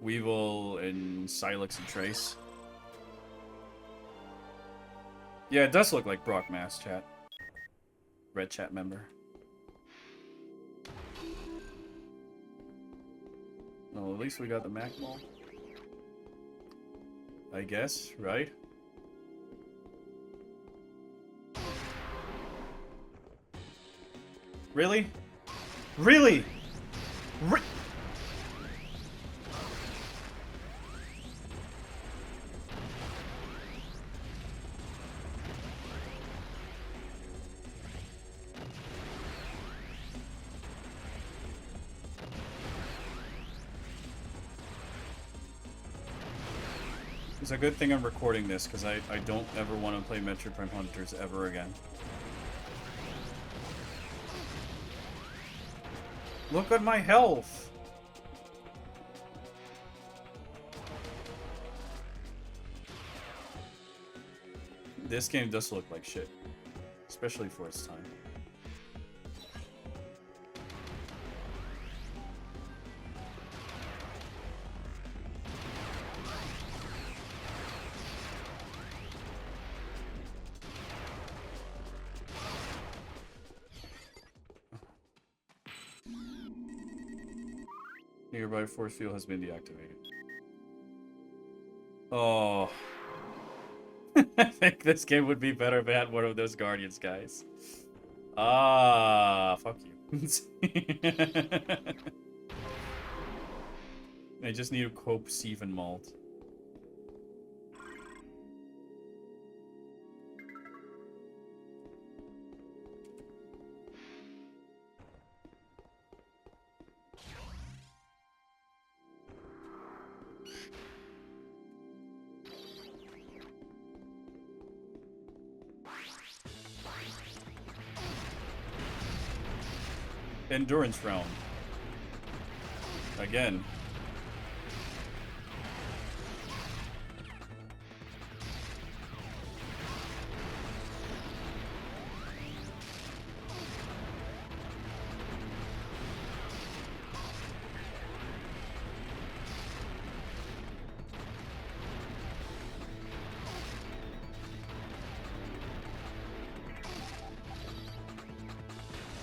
Weevil and Silex and Trace. Yeah, it does look like Brock Mass, chat. Red chat member. Well, at least we got the Mac Ball. I guess, right? Really? Really? It's a good thing I'm recording this, because I don't ever want to play Metroid Prime Hunters ever again. Look at my health! This game does look like shit. Especially for its time. Nearby force field has been deactivated. Oh. I think this game would be better if it had one of those Guardians guys. Ah, fuck you. I just need to cope Sieve and Malt. Endurance round. Again.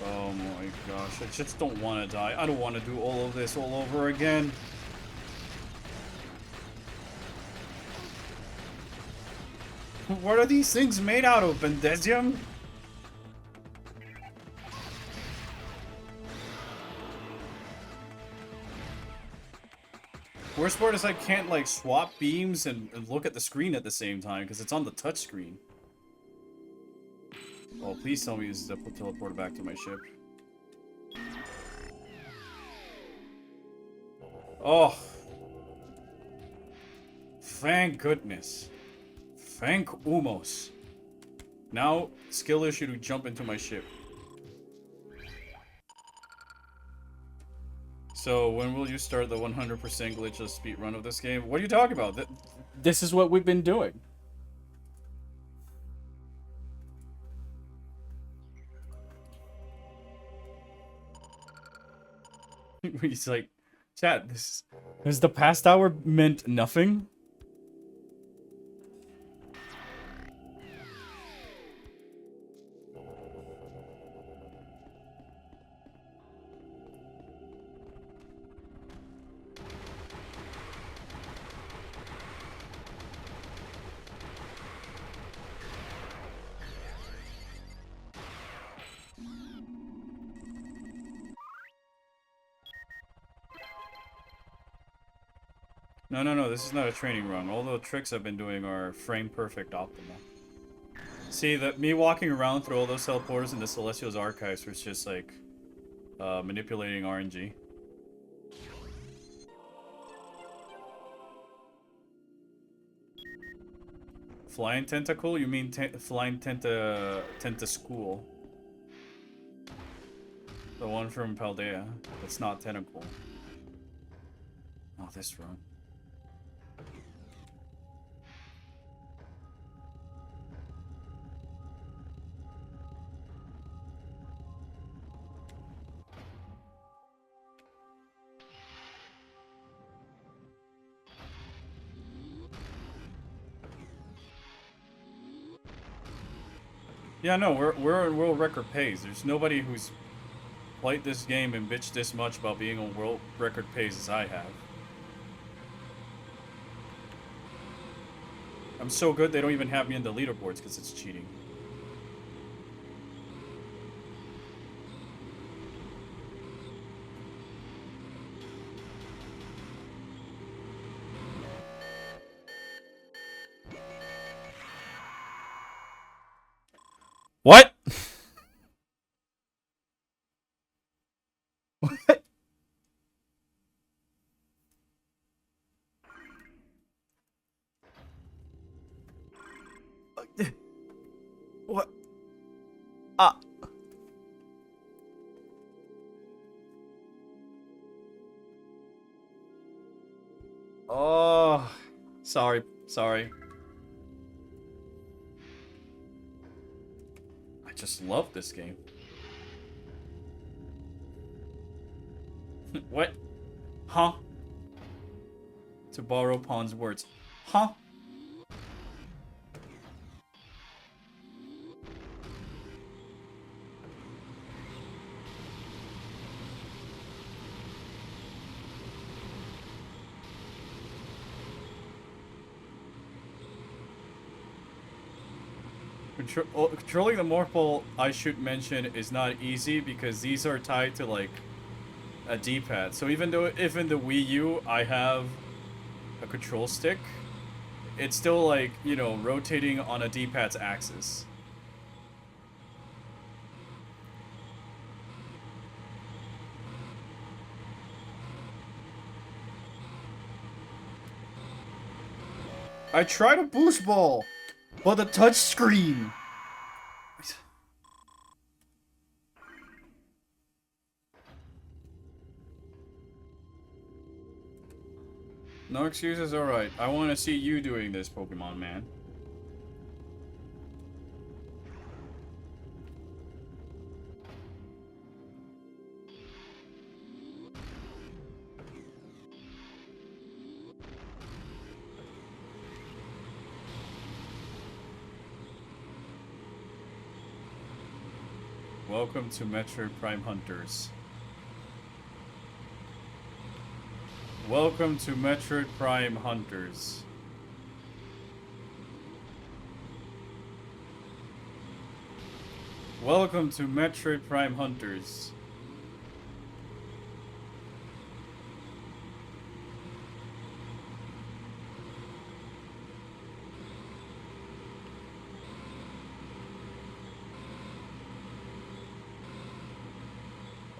Oh my gosh, I just don't want to die. I don't want to do all of this all over again. What are these things made out of, Bendezium? Worst part is I can't, like, swap beams and look at the screen at the same time, because it's on the touch screen. Oh, please tell me this is the teleporter back to my ship. Oh. Thank goodness. Thank Umos. Now, skill issue to jump into my ship. So, when will you start the 100% glitchless speedrun of this game? What are you talking about? This is what we've been doing. He's like, chat, this has the past hour meant nothing? No, no, no, this is not a training run. All the tricks I've been doing are frame perfect optimal. See, that me walking around through all those teleporters in the Celestial's archives was just like manipulating RNG. Flying tentacle? You mean flying tenta-school? The one from Paldea. It's not tentacle. Oh, this run. Yeah, no, we're in world record pace. There's nobody who's played this game and bitched this much about being on world record pace as I have. I'm so good they don't even have me in the leaderboards because it's cheating. What? What? What? Ah. Oh. Sorry. Sorry. I just love this game. What? Huh? To borrow Pawn's words. Huh? Controlling the Morphle, I should mention, is not easy because these are tied to, like, a D-pad. So even though, if in the Wii U I have a control stick, it's still, like, you know, rotating on a D-pad's axis. I tried a boost ball, but the touch screen. No excuses, alright. I want to see you doing this, Pokemon man. Welcome to Metroid Prime Hunters. Welcome to Metroid Prime Hunters. Welcome to Metroid Prime Hunters.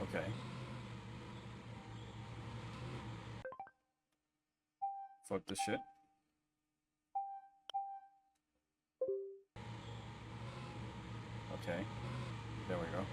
Okay. Fuck this shit. Okay. There we go.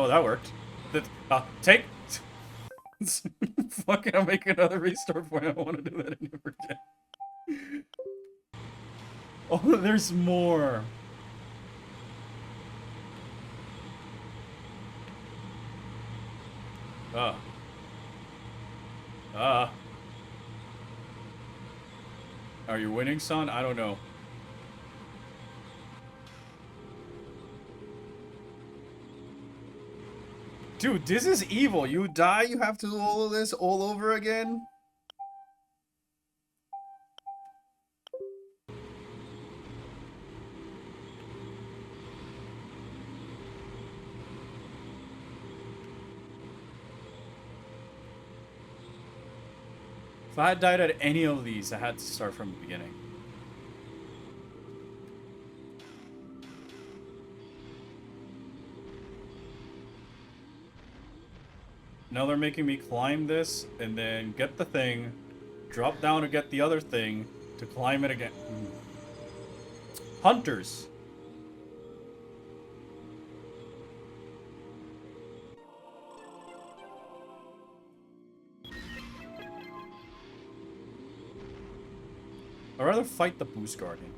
Oh, that worked. Take. Fucking, I'll make another restore point. I don't want to do that anymore again. Oh, there's more. Are you winning, son? I don't know. Dude, this is evil. You die, you have to do all of this all over again? If I had died at any of these, I had to start from the beginning. Now they're making me climb this, and then get the thing, drop down to get the other thing, to climb it again. Hunters! I'd rather fight the Boost Guardian.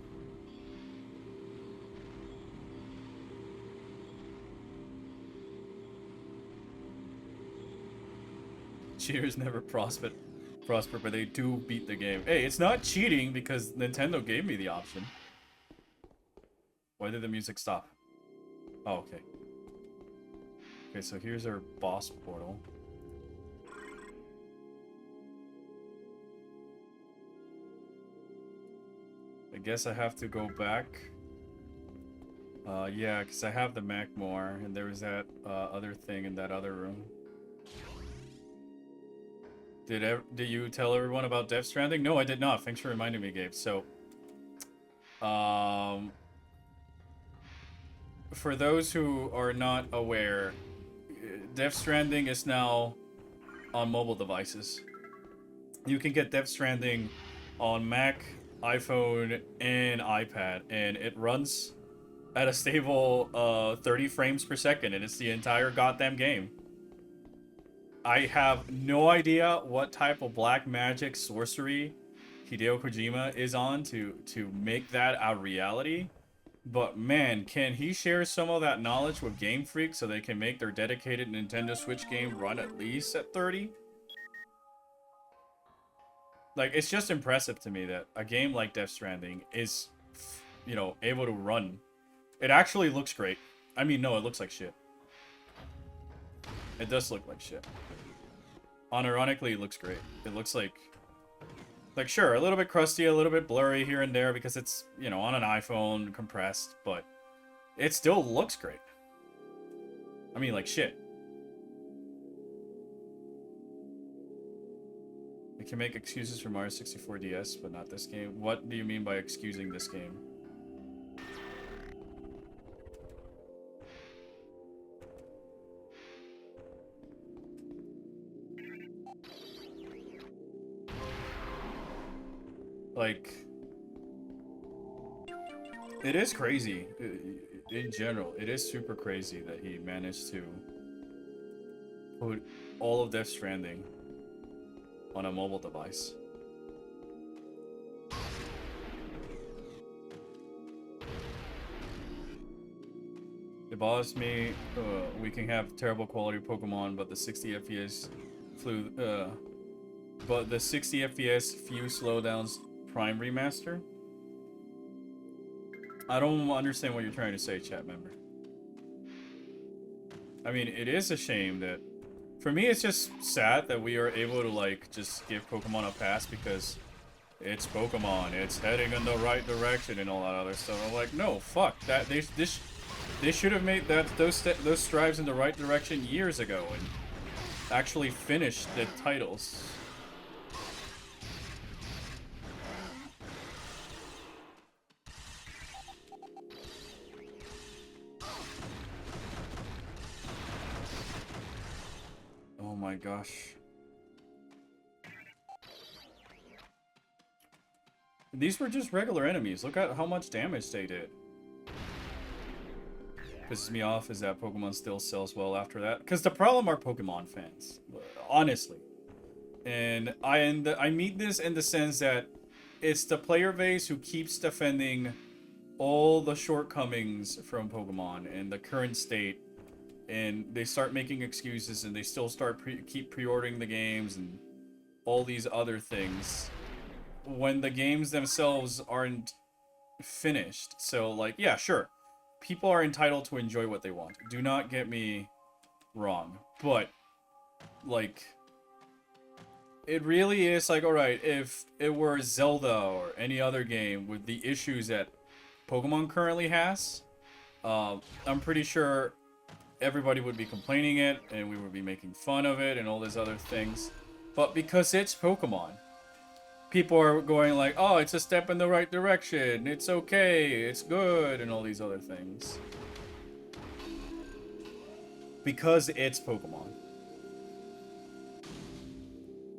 Cheaters never prosper, but they do beat the game. Hey, it's not cheating because Nintendo gave me the option. Why did the music stop? Oh, okay. Okay, so here's our boss portal. I guess I have to go back. Yeah, because I have the Macmore, and there was that other thing in that other room. Did you tell everyone about Death Stranding? No, I did not. Thanks for reminding me, Gabe. So, for those who are not aware, Death Stranding is now on mobile devices. You can get Death Stranding on Mac, iPhone, and iPad, and it runs at a stable 30 frames per second, and it's the entire goddamn game. I have no idea what type of black magic sorcery Hideo Kojima is on to make that a reality. But man, can he share some of that knowledge with Game Freak so they can make their dedicated Nintendo Switch game run at least at 30? Like, it's just impressive to me that a game like Death Stranding is, you know, able to run. It actually looks great. I mean, no, it looks like shit. It does look like shit. Unironically, it looks great. It looks like, sure, a little bit crusty, a little bit blurry here and there because it's, you know, on an iPhone, compressed, but it still looks great. I mean, like shit. We can make excuses for Mario 64 DS, but not this game. What do you mean by excusing this game? Like, it is crazy. In general, it is super crazy that he managed to put all of Death Stranding on a mobile device. It bothers me. We can have terrible quality Pokemon, but the 60 FPS but the 60 FPS few slowdowns Prime remaster. I don't understand what you're trying to say, chat member. I mean, it is a shame that, for me, it's just sad that we are able to, like, just give Pokemon a pass because it's Pokemon, it's heading in the right direction and all that other stuff. I'm like, no, fuck that. They should have made those strives in the right direction years ago and actually finished the titles. Oh my gosh. These were just regular enemies. Look at how much damage they did. Pisses me off is that Pokemon still sells well after that. Because the problem are Pokemon fans. Honestly. And I mean this in the sense that it's the player base who keeps defending all the shortcomings from Pokemon and the current state. And they start making excuses and they still start keep pre-ordering the games and all these other things when the games themselves aren't finished. So, like, yeah, sure. People are entitled to enjoy what they want. Do not get me wrong. But, like, it really is like, alright, if it were Zelda or any other game with the issues that Pokemon currently has, I'm pretty sure everybody would be complaining it, and we would be making fun of it, and all these other things. But because it's Pokemon, people are going like, oh, it's a step in the right direction, it's okay, it's good, and all these other things. Because it's Pokemon.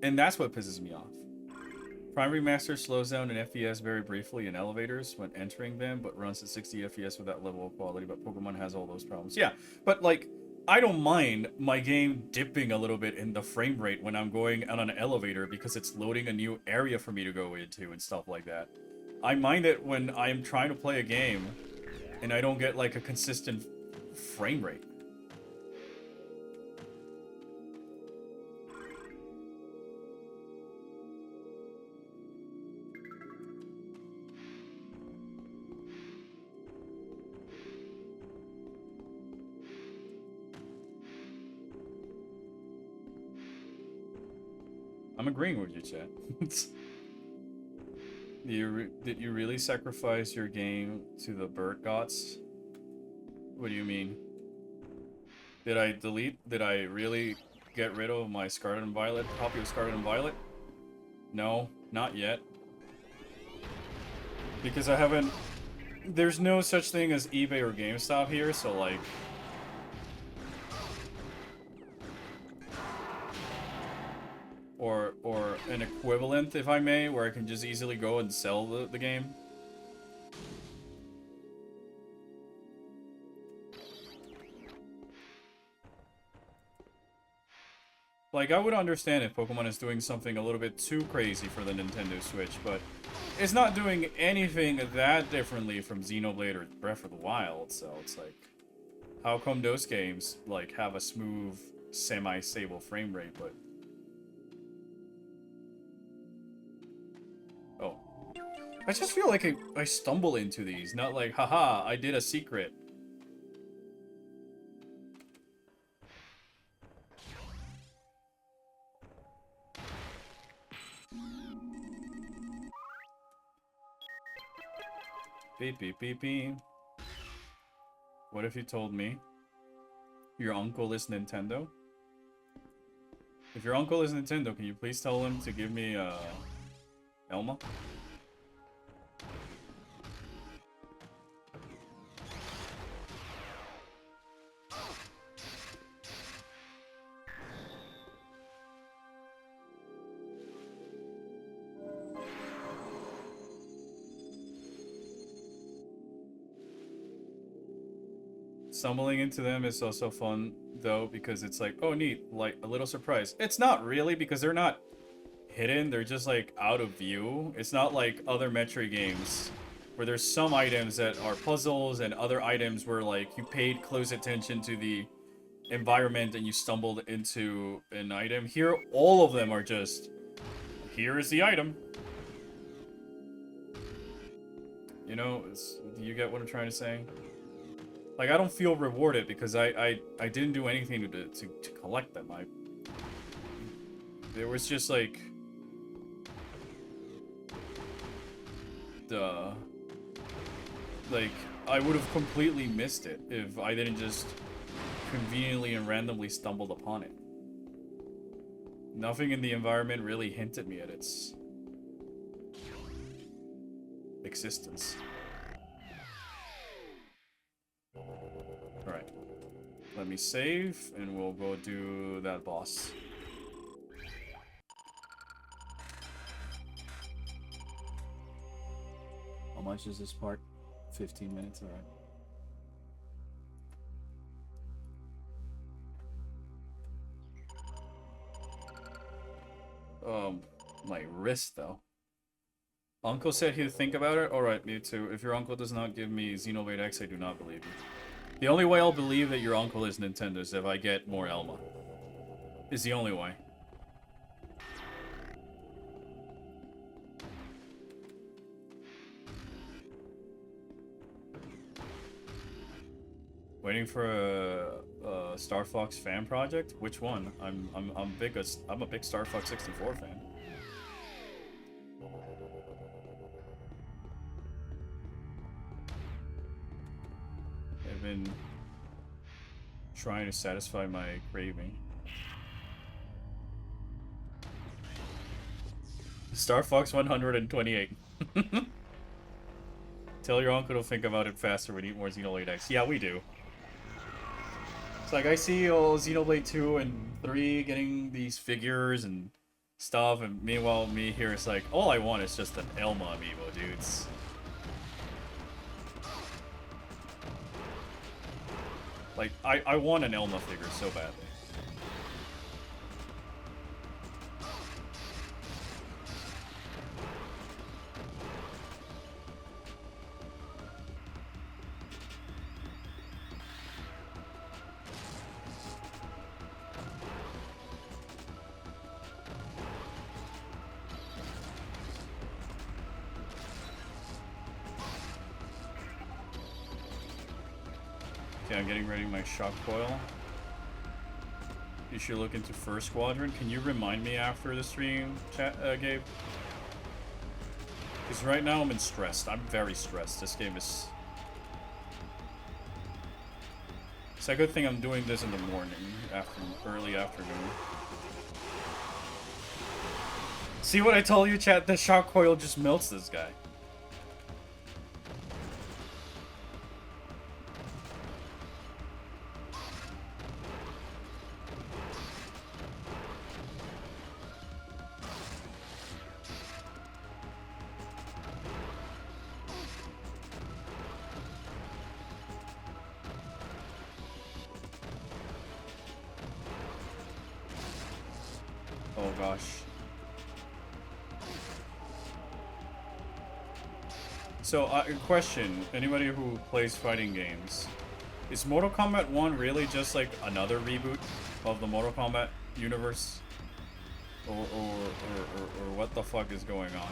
And that's what pisses me off. Primary Master slows down in FPS very briefly in elevators when entering them, but runs at 60 FPS with that level of quality, but Pokemon has all those problems. Yeah, but like, I don't mind my game dipping a little bit in the frame rate when I'm going on an elevator because it's loading a new area for me to go into and stuff like that. I mind it when I'm trying to play a game and I don't get like a consistent frame rate. I'm agreeing with you, chat. Did you really sacrifice your game to the bird gods? What do you mean? Did I delete? Did I really get rid of my Scarlet and Violet copy of Scarlet and Violet? No, not yet. Because I haven't... There's no such thing as eBay or GameStop here, so like... Or an equivalent, if I may, where I can just easily go and sell the game. Like, I would understand if Pokemon is doing something a little bit too crazy for the Nintendo Switch, but it's not doing anything that differently from Xenoblade or Breath of the Wild, so it's like, how come those games, like, have a smooth, semi-stable frame rate, but... Oh. I just feel like I stumble into these, not like, haha, I did a secret. Beep, beep, beep, beep. What if you told me your uncle is Nintendo? If your uncle is Nintendo, can you please tell him to give me, Elma? Stumbling into them is also fun, though, because it's like, oh, neat, like, a little surprise. It's not really, because they're not hidden, they're just, like, out of view. It's not like other Metroid games, where there's some items that are puzzles, and other items where, like, you paid close attention to the environment and you stumbled into an item. Here, all of them are just, here is the item. You know, do you get what I'm trying to say? Like, I don't feel rewarded because I didn't do anything to collect them. There was just, like... Like, I would have completely missed it if I didn't just conveniently and randomly stumbled upon it. Nothing in the environment really hinted me at its existence. Alright. Let me save, and we'll go do that boss. How much is this part? 15 minutes, alright. My wrist, though. Uncle said he'd think about it? Alright, me too. If your uncle does not give me Xenoblade X, I do not believe you. The only way I'll believe that your uncle is Nintendo is if I get more Elma. Is the only way. Waiting for Star Fox fan project? Which one? I'm a big Star Fox 64 fan. I've been trying to satisfy my craving. Star Fox 128. Tell your uncle to think about it faster. We need more Xenoblade X. Yeah, we do. It's like I see Xenoblade 2 and 3 getting these figures and stuff, and meanwhile me here is like, all I want is just an Elma amiibo, dudes. Like, I want an Elma figure so badly. Okay, I'm getting ready my shock coil. You should look into First Squadron. Can you remind me after the stream, chat, Gabe? Because right now I'm stressed. I'm very stressed. This game is... It's a good thing I'm doing this in the morning, early afternoon. See what I told you, chat? The shock coil just melts this guy. Oh gosh. So, question, anybody who plays fighting games, is Mortal Kombat 1 really just like another reboot of the Mortal Kombat universe? Or what the fuck is going on?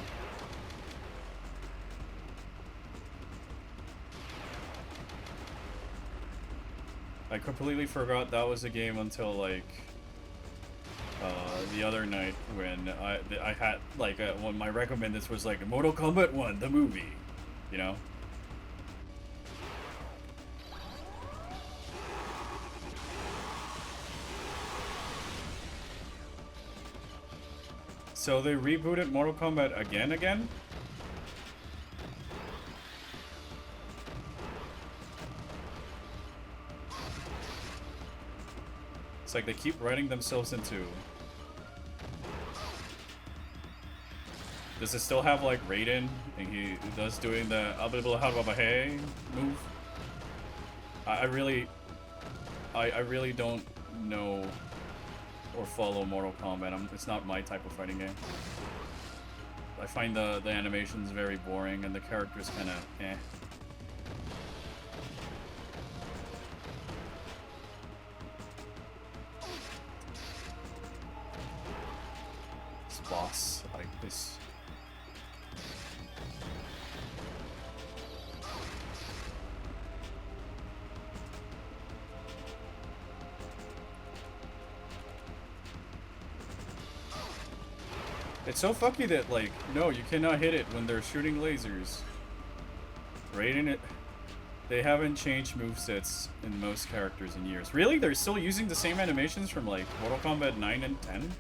I completely forgot that was a game until like the other night when I had like when my recommended was like Mortal Kombat 1 the movie, you know. So they rebooted Mortal Kombat again? It's like they keep writing themselves into... Does it still have like Raiden and he does doing the hey move? I really don't know or follow Mortal Kombat. It's not my type of fighting game. I find the animations very boring and the characters kind of eh. This boss, like this. It's so fucky that, like, no, you cannot hit it when they're shooting lasers. Raiden, they haven't changed movesets in most characters in years. Really? They're still using the same animations from, like, Mortal Kombat 9 and 10?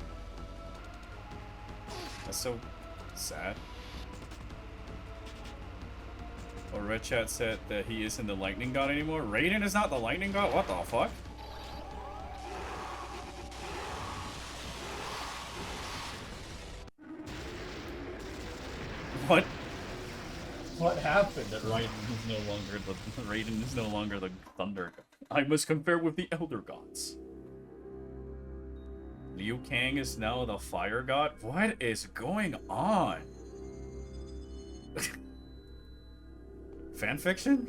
That's so sad. Or Red Chat said that he isn't the Lightning God anymore. Raiden is not the Lightning God? What the fuck? What? What happened? That Raiden is no longer the Thunder God. I must compare with the Elder Gods. Liu Kang is now the Fire God? What is going on? Fanfiction?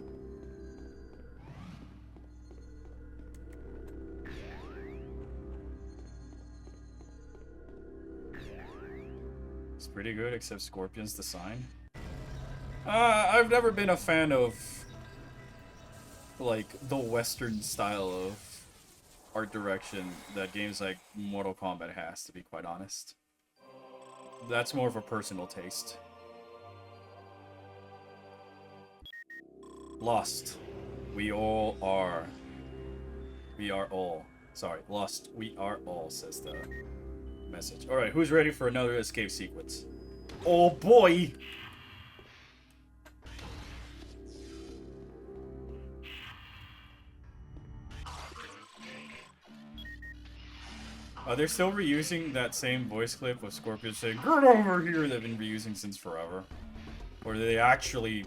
It's pretty good, except Scorpion's the sign. I've never been a fan of, like, the Western style of art direction that games like Mortal Kombat has, to be quite honest. That's more of a personal taste. Lost. We all are. We are all. Sorry, lost. We are all, says the message. Alright, who's ready for another escape sequence? Oh boy! They're still reusing that same voice clip of Scorpion saying, "Get over here!" They've been reusing since forever. Or they actually,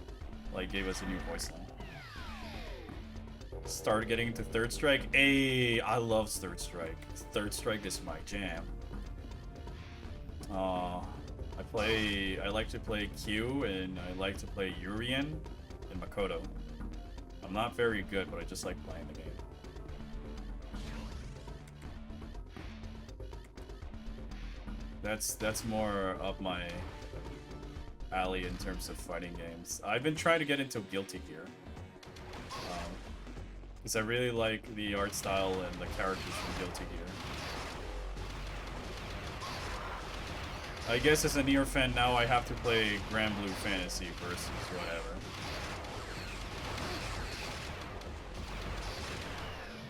like, gave us a new voice line. Started getting into Third Strike. Hey, I love Third Strike. Third Strike is my jam. I like to play Q, and I like to play Urien and Makoto. I'm not very good, but I just like playing the game. That's more up my alley in terms of fighting games. I've been trying to get into Guilty Gear. Because I really like the art style and the characters from Guilty Gear. I guess as a Nier fan now I have to play Grand Blue Fantasy versus whatever.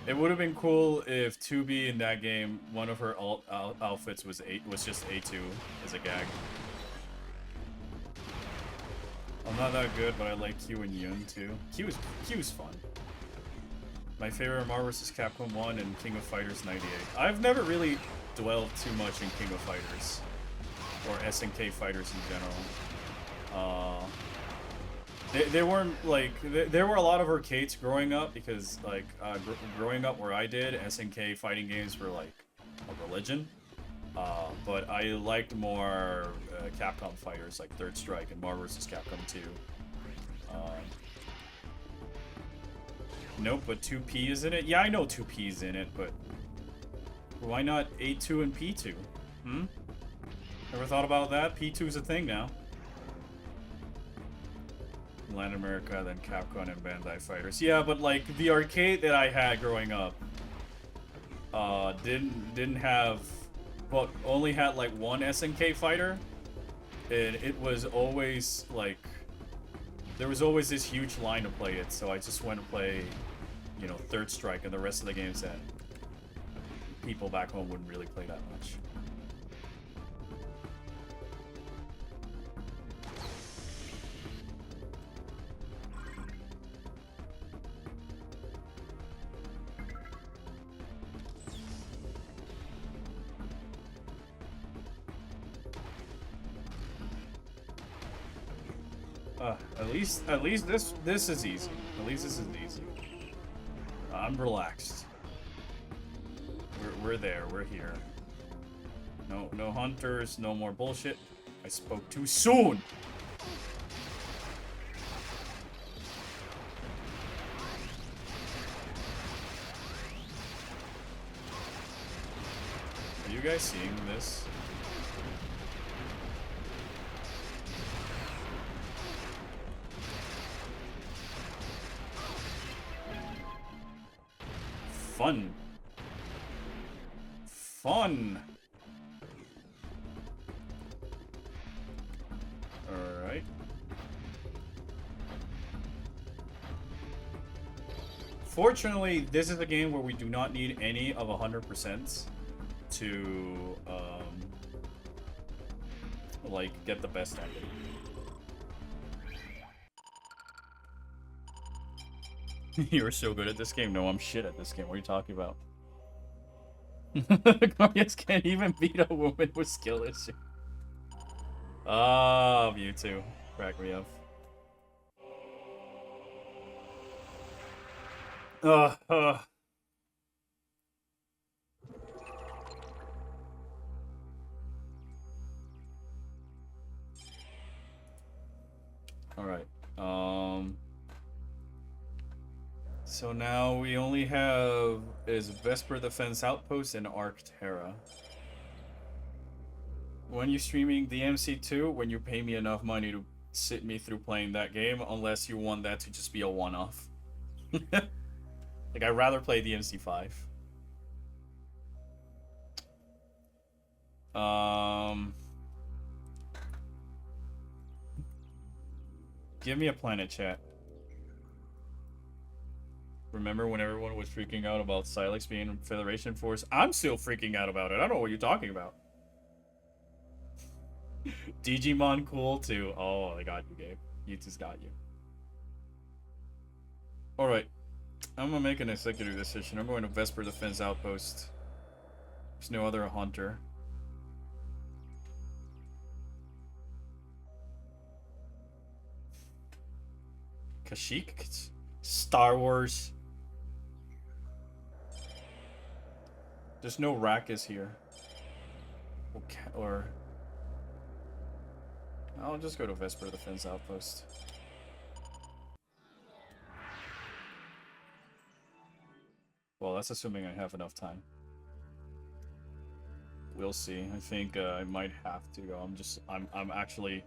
It would have been cool if 2B in that game, one of her outfits was just A2 as a gag. I'm not that good, but I like Q and Yun too. Q is fun. My favorite Marvel vs. Capcom 1 and King of Fighters 98. I've never really dwelled too much in King of Fighters. Or SNK Fighters in general. They weren't, like, there were a lot of arcades growing up because, like, growing up where I did, SNK fighting games were, like, a religion. But I liked more Capcom fighters like Third Strike and Marvel vs. Capcom 2. Nope, but 2P is in it? Yeah, I know 2P is in it, but why not A2 and P2? Hmm? Ever thought about that? P2 is a thing now. Latin America, then Capcom and Bandai Fighters. Yeah, but like the arcade that I had growing up didn't have, well, only had like one SNK fighter, and it was always like there was always this huge line to play it, so I just went to play, you know, Third Strike and the rest of the games that people back home wouldn't really play that much. At least this is easy. At least this is easy. I'm relaxed. We're there. We're here. No hunters. No more bullshit. I spoke too soon. Are you guys seeing this? Fun. Fun. Alright. Fortunately, this is a game where we do not need any of 100% to, like, get the best ending. You're so good at this game. No, I'm shit at this game. What are you talking about? Guardians can't even beat a woman with skill issue. Oh, Mewtwo. Crack me up. Alright. So now we only have is Vesper Defense Outpost and Arc Terra. When you're streaming DMC2, when you pay me enough money to sit me through playing that game, unless you want that to just be a one-off. Like, I'd rather play DMC5. Um, give me a planet, chat. Remember when everyone was freaking out about Silex being Federation Force? I'm still freaking out about it. I don't know what you're talking about. Digimon cool too. Oh, I got you, Gabe. You just got you. Alright. I'm gonna make an executive decision. I'm going to Vesper Defense Outpost. There's no other hunter. Kashyyyk? Star Wars. There's no Rakkus here. Okay, or... I'll just go to Vesper Defense Outpost. Well, that's assuming I have enough time. We'll see. I think I might have to go. I'm actually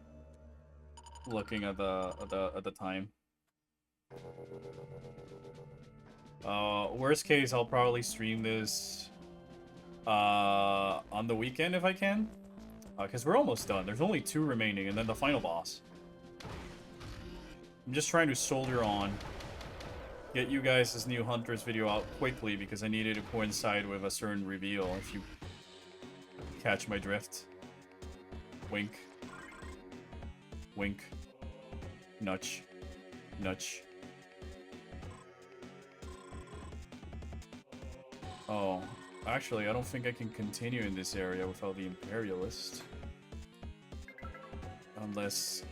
looking at the time. Worst case, I'll probably stream this on the weekend if I can. Because we're almost done. There's only 2 remaining, and then the final boss. I'm just trying to soldier on. Get you guys this new Hunters video out quickly, because I needed to coincide with a certain reveal, if you catch my drift. Wink. Wink. Nudge. Nudge. Oh. Actually, I don't think I can continue in this area without the Imperialist. Unless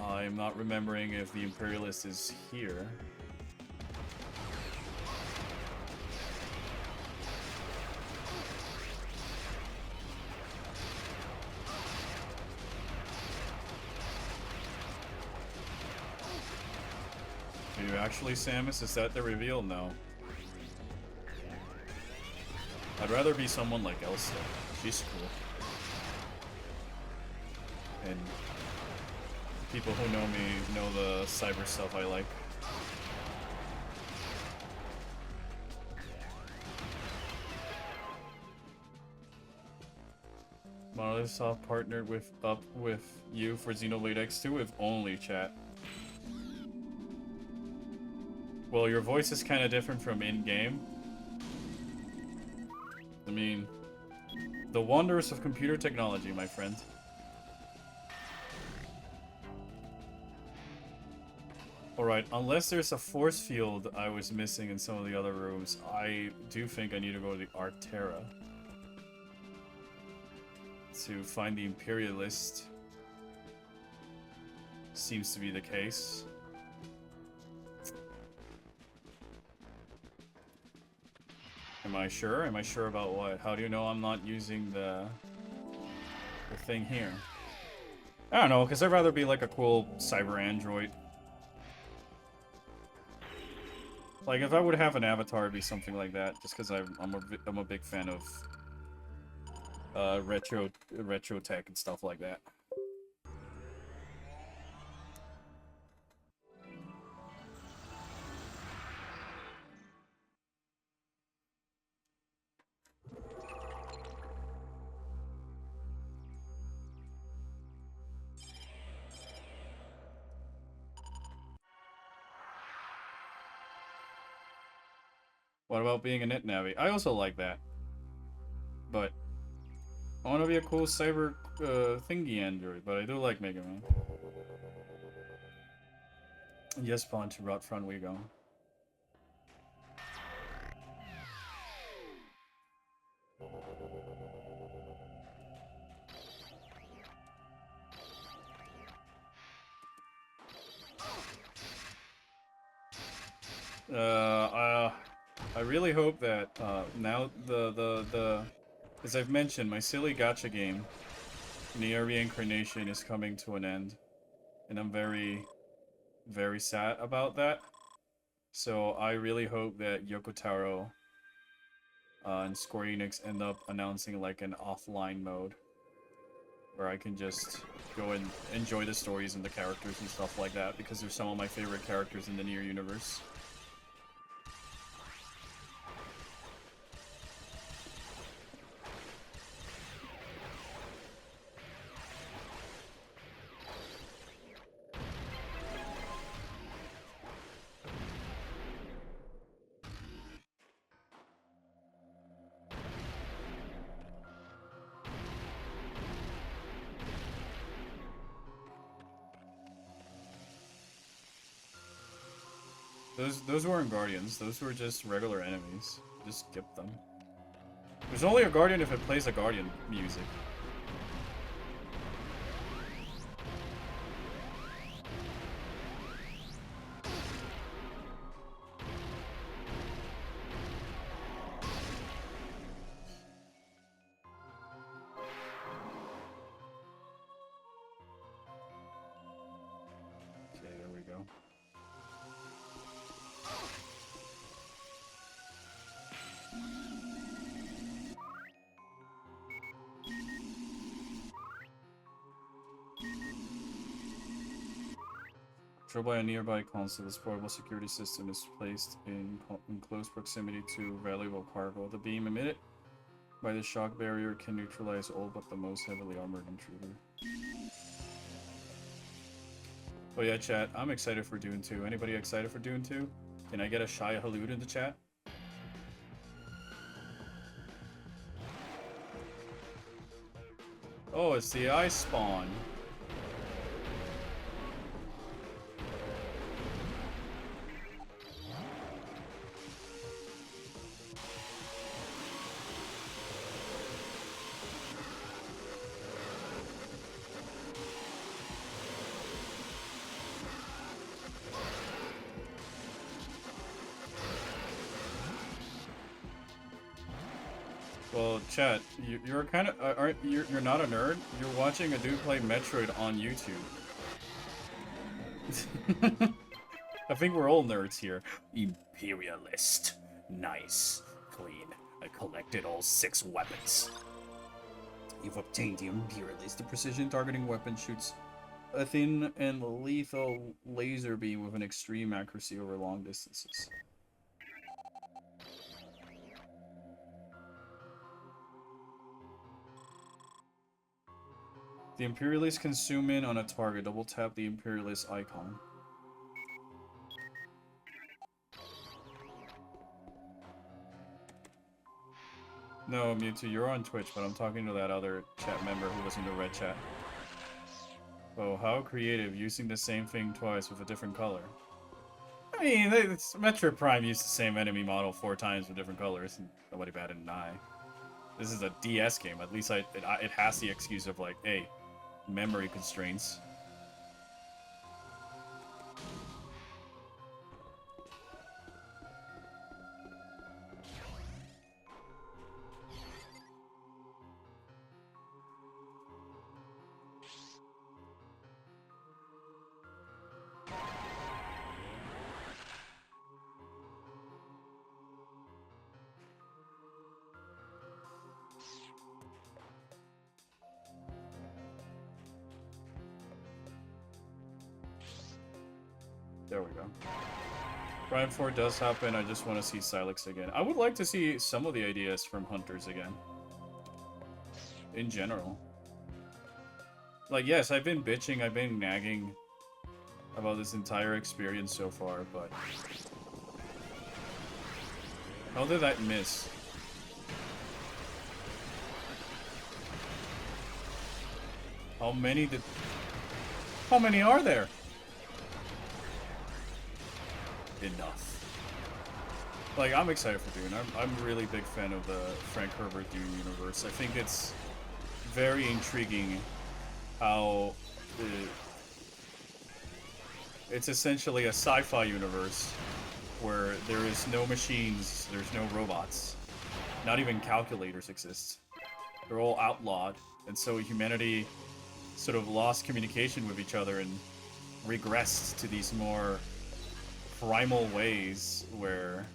I'm not remembering if the Imperialist is here. Do you actually, Samus? Is that the reveal? No. I'd rather be someone like Elsa. She's cool. And people who know me know the cyber stuff I like. Monolith Soft partnered up with you for Xenoblade X2 if only, chat. Well, your voice is kind of different from in-game. I mean, the wonders of computer technology, my friend. Alright, unless there's a force field I was missing in some of the other rooms, I do think I need to go to the Arterra to find the Imperialist. Seems to be the case. Am I sure? Am I sure about what? How do you know I'm not using the thing here? I don't know, because I'd rather be like a cool cyber android. Like, if I would have an avatar, it'd be something like that, just because I'm a big fan of retro tech and stuff like that. What about being a NetNavi? I also like that. But I want to be a cool cyber thingy android, but I do like Mega Man. Yes, spawn to Rot Front we go. I really hope that now as I've mentioned, my silly gacha game, Nier Reincarnation, is coming to an end, and I'm very, very sad about that. So I really hope that Yoko Taro and Square Enix end up announcing like an offline mode, where I can just go and enjoy the stories and the characters and stuff like that, because they're some of my favorite characters in the Nier universe. Those weren't guardians. Those were just regular enemies. Just skip them. There's only a guardian if it plays a guardian music. Okay, there we go. Controlled by a nearby console, this portable security system is placed in close proximity to valuable cargo. The beam emitted by the shock barrier can neutralize all but the most heavily armored intruder. Oh yeah, chat, I'm excited for Dune 2. Anybody excited for Dune 2? Can I get a shy halud in the chat? Oh, it's the ice spawn. Well, chat, you're kind of aren't you're not a nerd. You're watching a dude play Metroid on YouTube. I think we're all nerds here. Imperialist, nice, clean. I collected all 6 weapons. You've obtained the Imperialist. The precision targeting weapon shoots a thin and lethal laser beam with an extreme accuracy over long distances. The Imperialist can zoom in on a target. Double tap the Imperialist icon. No, Mewtwo, you're on Twitch, but I'm talking to that other chat member who was in the red chat. Oh, how creative, using the same thing twice with a different color. I mean, Metroid Prime used the same enemy model 4 times with different colors, and nobody batted an eye. This is a DS game. At least it has the excuse of, like, hey, memory constraints. There we go. Prime 4 does happen, I just want to see Silex again. I would like to see some of the ideas from Hunters again. In general. Like, yes, I've been bitching, I've been nagging about this entire experience so far, but... how did that miss? How many are there? Enough. Like, I'm excited for Dune. I'm a really big fan of the Frank Herbert Dune universe. I think it's very intriguing how it's essentially a sci-fi universe where there is no machines, there's no robots, not even calculators exist. They're all outlawed, and so humanity sort of lost communication with each other and regressed to these more primal ways where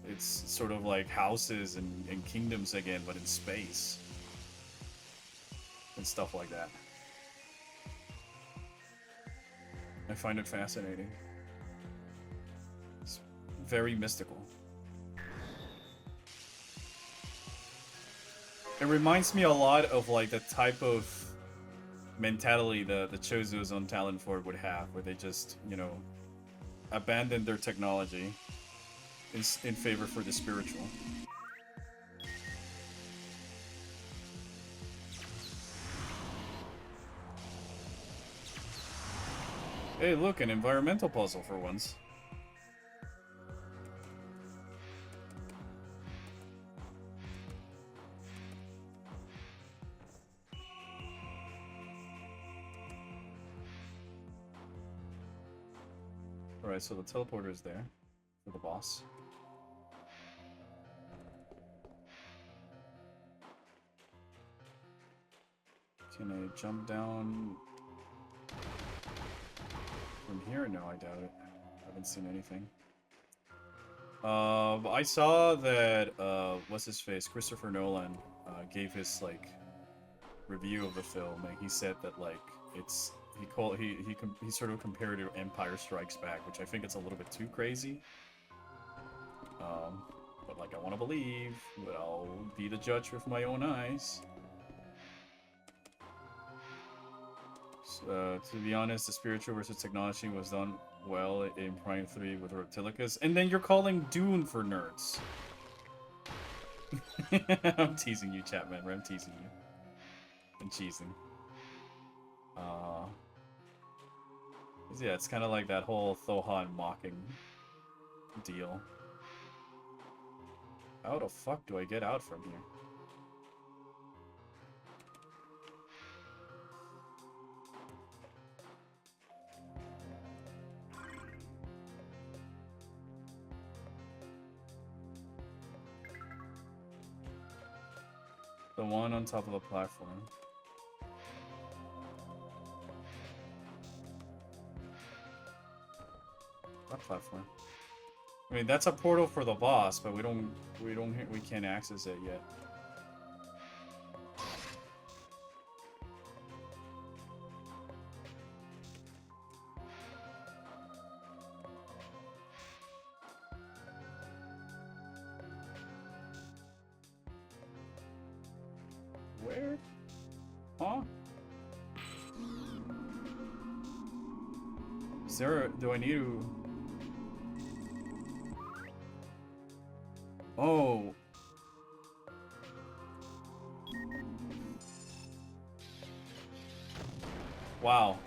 it's sort of like houses and kingdoms again, but in space and stuff like that. I find it fascinating. It's very mystical. It reminds me a lot of like the type of mentality the Chozo's on Talon Ford would have, where they just, you know, abandoned their technology in favor for the spiritual. Hey, look, an environmental puzzle for once. Alright, so the teleporter is there for the boss. Can I jump down from here? No, I doubt it. I haven't seen anything. I saw that, what's his face? Christopher Nolan, gave his, like, review of the film, and he said that, like, it's, he sort of compared it to Empire Strikes Back, which I think it's a little bit too crazy. But, like, I want to believe, but I'll be the judge with my own eyes. To be honest, the spiritual versus technology was done well in Prime 3 with Reptilicus. And then you're calling Dune for nerds. I'm teasing you, Chapman. I'm teasing you. I'm cheesing. Yeah, it's kind of like that whole Thohan mocking deal. How the fuck do I get out from here? The one on top of the platform. What platform? I mean, that's a portal for the boss, but we can't access it yet. Where? Huh? Is there do I need to... Oh. Wow.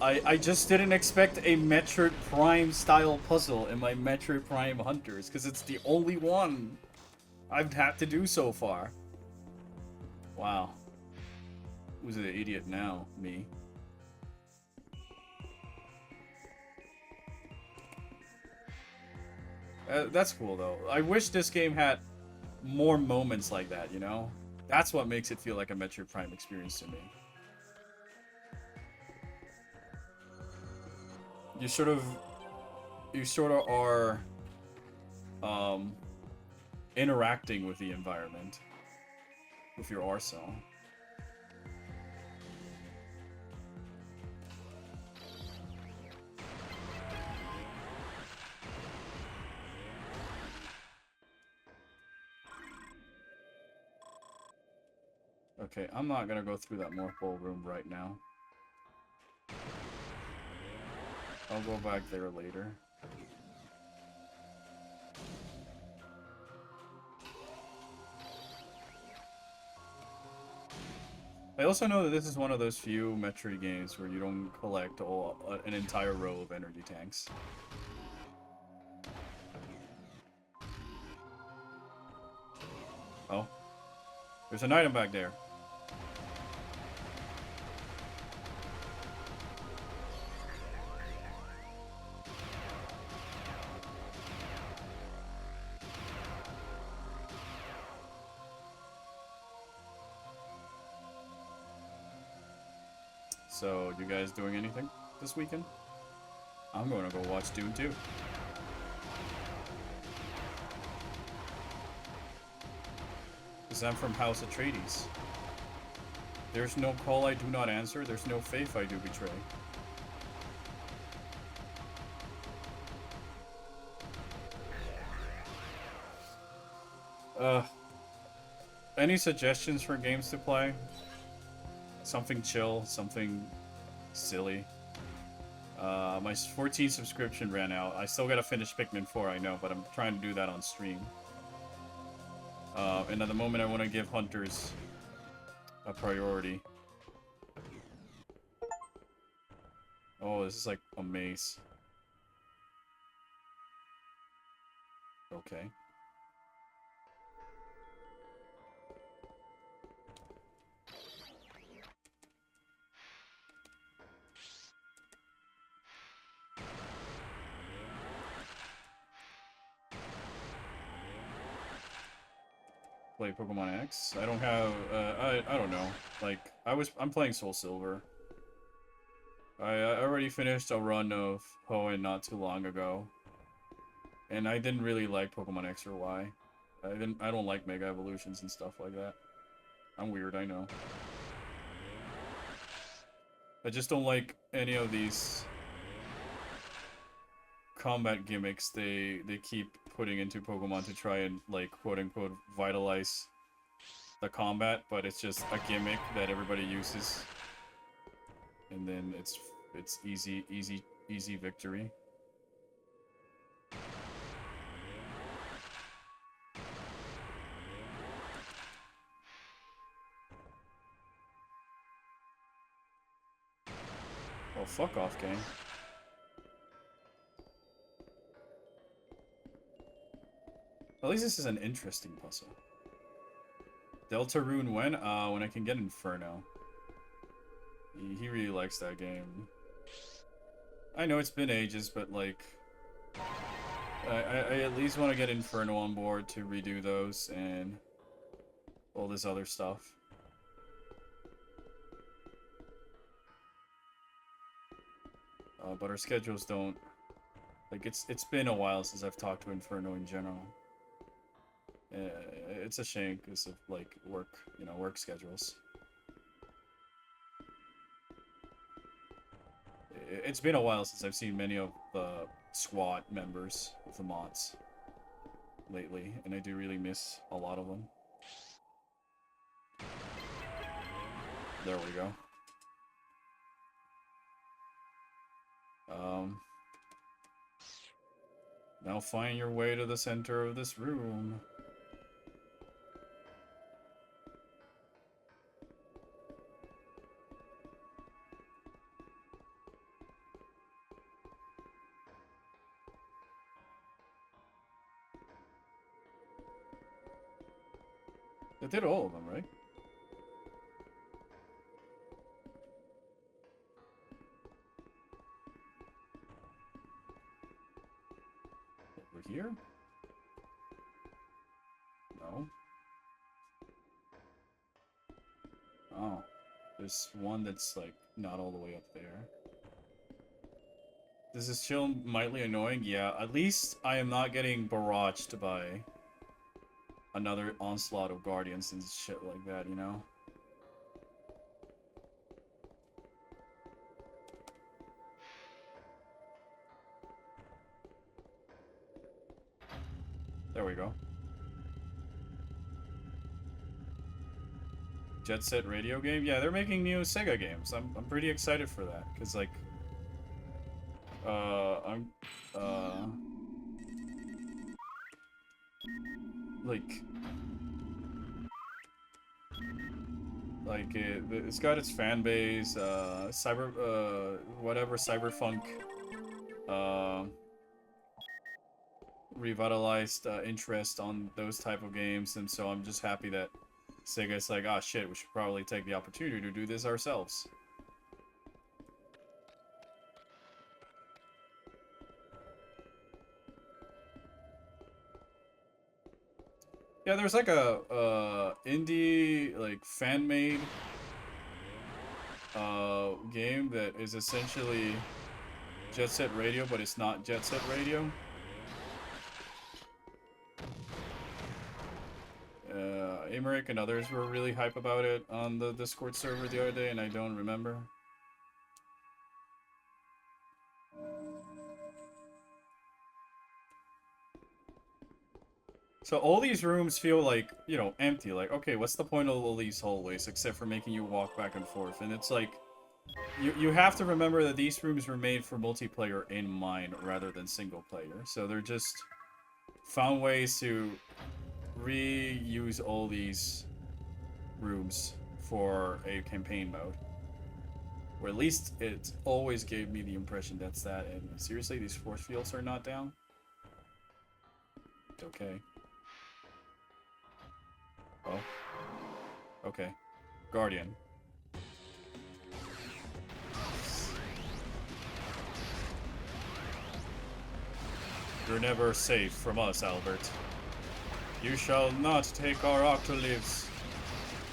I just didn't expect a Metroid Prime style puzzle in my Metroid Prime Hunters, because it's the only one I've had to do so far. Wow. Who's the idiot now? Me. That's cool, though. I wish this game had more moments like that, you know? That's what makes it feel like a Metroid Prime experience to me. You sort of are, interacting with the environment with your arsenal. Okay, I'm not gonna go through that Morphle room right now. I'll go back there later. I also know that this is one of those few Metroid games where you don't collect an entire row of energy tanks. Oh. There's an item back there. So, you guys doing anything this weekend? I'm going to go watch Dune 2. Because I'm from House Atreides. There's no call I do not answer, there's no faith I do betray. Any suggestions for games to play? Something chill, something silly. My 14 subscription ran out. I still gotta finish Pikmin 4, I know, but I'm trying to do that on stream. And at the moment I want to give Hunters a priority. Oh, this is like a maze. Okay. play Pokemon X. I don't have. I don't know. Like I'm playing Soul Silver. I already finished a run of Hoenn not too long ago, and I didn't really like Pokemon X or Y. I don't like Mega Evolutions and stuff like that. I'm weird, I know. I just don't like any of these combat gimmicks they keep putting into Pokemon to try and, like, quote unquote vitalize the combat, but it's just a gimmick that everybody uses, and then it's easy victory. Oh, fuck off, game. At least this is an interesting puzzle. Deltarune when? When I can get Inferno. He really likes that game. I know it's been ages, but like... I at least want to get Inferno on board to redo those and all this other stuff. But our schedules don't... Like, it's been a while since I've talked to Inferno in general. It's a shame because of, like, work, you know, work schedules. It's been a while since I've seen many of the squad members of the mods lately, and I do really miss a lot of them. There we go. Now find your way to the center of this room. They did all of them, right? Over here? No. Oh. There's one that's, like, not all the way up there. This is still mildly annoying? Yeah, at least I am not getting barraged by another onslaught of guardians and shit like that, you know? There we go. Jet Set Radio game? Yeah, they're making new Sega games. I'm pretty excited for that, because, like, it's got its fan base, Cyberpunk, revitalized interest on those type of games, and so I'm just happy that Sega's like, ah, shit, we should probably take the opportunity to do this ourselves. Yeah, there's like a indie, like, fan-made game that is essentially Jet Set Radio, but it's not Jet Set Radio. Emmerich and others were really hype about it on the Discord server the other day, and I don't remember. So all these rooms feel like, you know, empty. Like, okay, what's the point of all these hallways except for making you walk back and forth? And it's like, you have to remember that these rooms were made for multiplayer in mind rather than single player. So they're just found ways to reuse all these rooms for a campaign mode. Or at least it always gave me the impression that's that. And seriously, these force fields are not down? Okay. Oh. Okay. Guardian. You're never safe from us, Albert. You shall not take our octolives.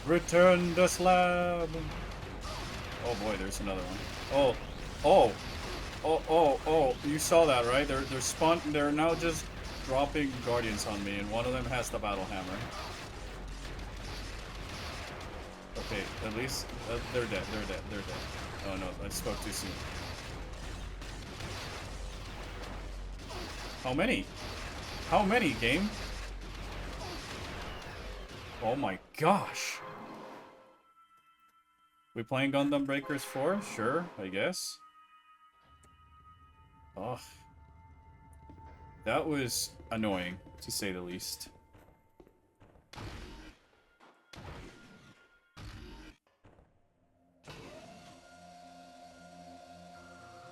Return the slab. Oh boy, there's another one. Oh, oh, oh! You saw that, right? They're now just dropping guardians on me, and one of them has the battle hammer. Okay, at least they're dead. They're dead. Oh no, I spoke too soon. How many? How many, game? Oh my gosh. We playing Gundam Breakers 4? Sure, I guess. Ugh. That was annoying, to say the least.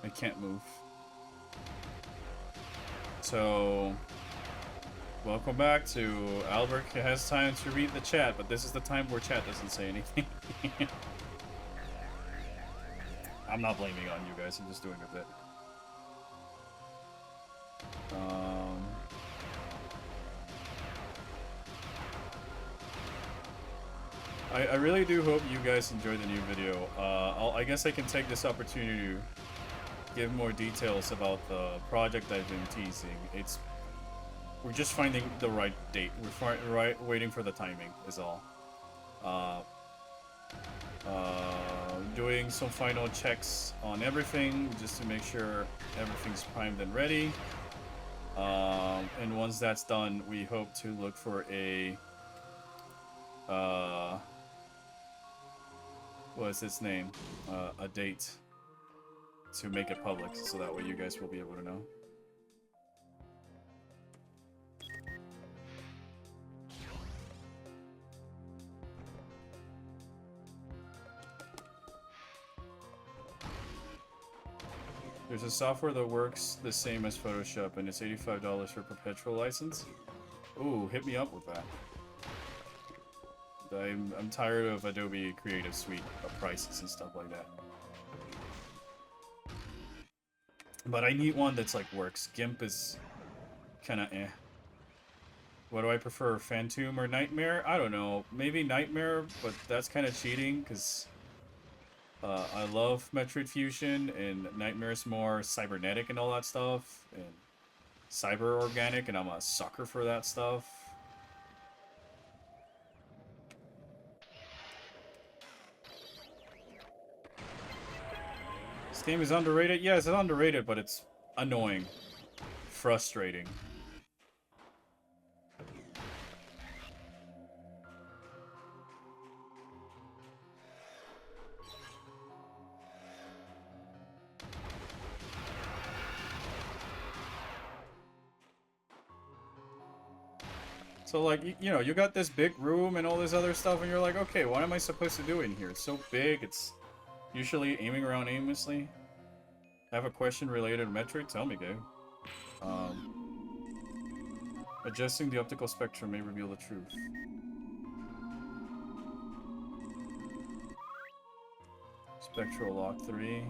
I can't move. So, welcome back to Albert has time to read the chat, but this is the time where chat doesn't say anything. I'm not blaming on you guys, I'm just doing a bit. I really do hope you guys enjoyed the new video. I guess I can take this opportunity to give more details about the project I've been teasing. We're just finding the right date. We're waiting for the timing is all. Doing some final checks on everything just to make sure everything's primed and ready. And once that's done, we hope to look for a what is its name? A date to make it public, so that way you guys will be able to know. There's a software that works the same as Photoshop, and it's $85 for perpetual license. Ooh, hit me up with that. I'm tired of Adobe Creative Suite prices and stuff like that. But I need one that's like works. GIMP is kind of eh. What do I prefer, Phantom or Nightmare? I don't know. Maybe Nightmare, but that's kind of cheating because I love Metroid Fusion, and Nightmare's more cybernetic and all that stuff, and cyber organic, and I'm a sucker for that stuff. This game is underrated? Yes, it's underrated, but it's annoying. Frustrating. So, like, you know, you got this big room and all this other stuff, and you're like, okay, what am I supposed to do in here? It's so big, it's usually aiming around aimlessly. Have a question related to Metroid? Tell me, Gabe. Adjusting the optical spectrum may reveal the truth. Spectral Lock 3.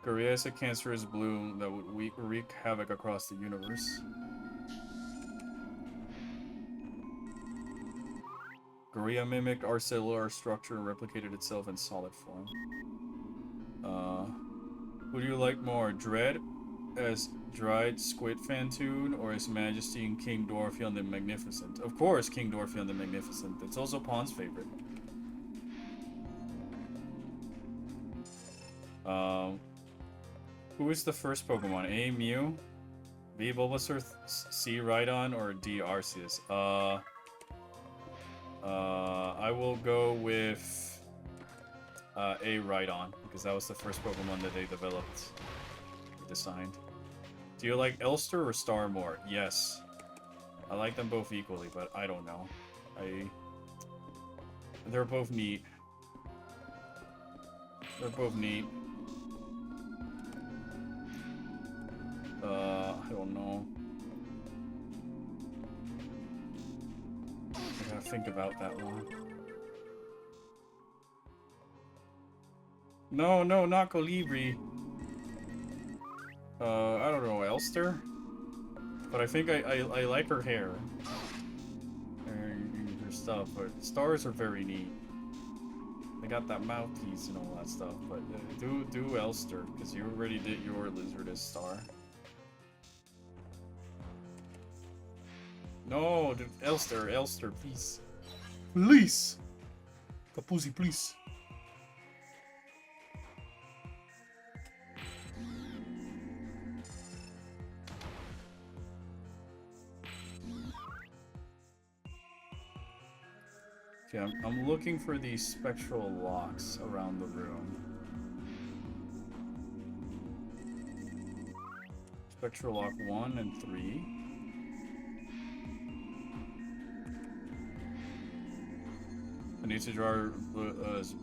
Korea is a cancerous bloom that would wreak havoc across the universe. Korea mimicked our cellular structure and replicated itself in solid form. Who do you like more, Dread as dried squid Fantoon, or His Majesty and King Orpheon the Magnificent? Of course, King Orpheon the Magnificent. It's also Pawn's favorite. Who is the first Pokemon? A. Mew, B. Bulbasaur, C. Rhydon, or D. Arceus? I will go with A. Rhydon, because that was the first Pokemon that they developed, designed. Do you like Elster or Starmore? Yes. I like them both equally, but I don't know. They're both neat. They're both neat. I don't know. I gotta think about that one. No, not Colibri. I don't know, Elster? But I think I like her hair. And her stuff, but stars are very neat. They got that mouthpiece and all that stuff, but do Elster, because you already did your Lizardess star. No, Elster, please. Please! Kapuzi, please. Okay, I'm looking for these spectral locks around the room. Spectral lock 1 and 3. I need to draw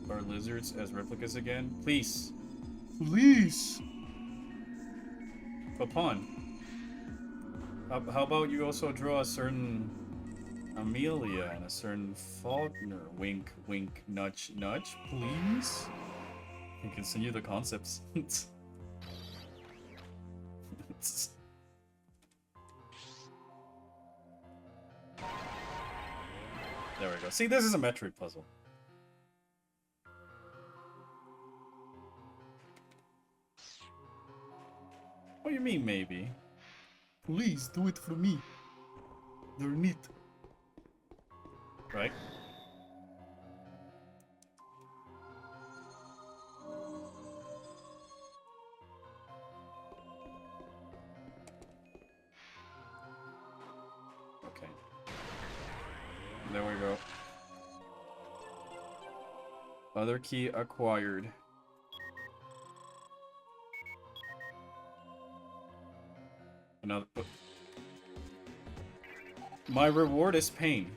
our lizards as replicas again. Please. Please! Papon. How about you also draw a certain Amelia and a certain Faulkner? Wink, wink, nudge, nudge, please? You can send you the concepts. There we go. See, this is a Metroid puzzle. What do you mean, maybe? Please, do it for me. They're neat. Right? Okay. There we go. Other key acquired. Another. My reward is pain.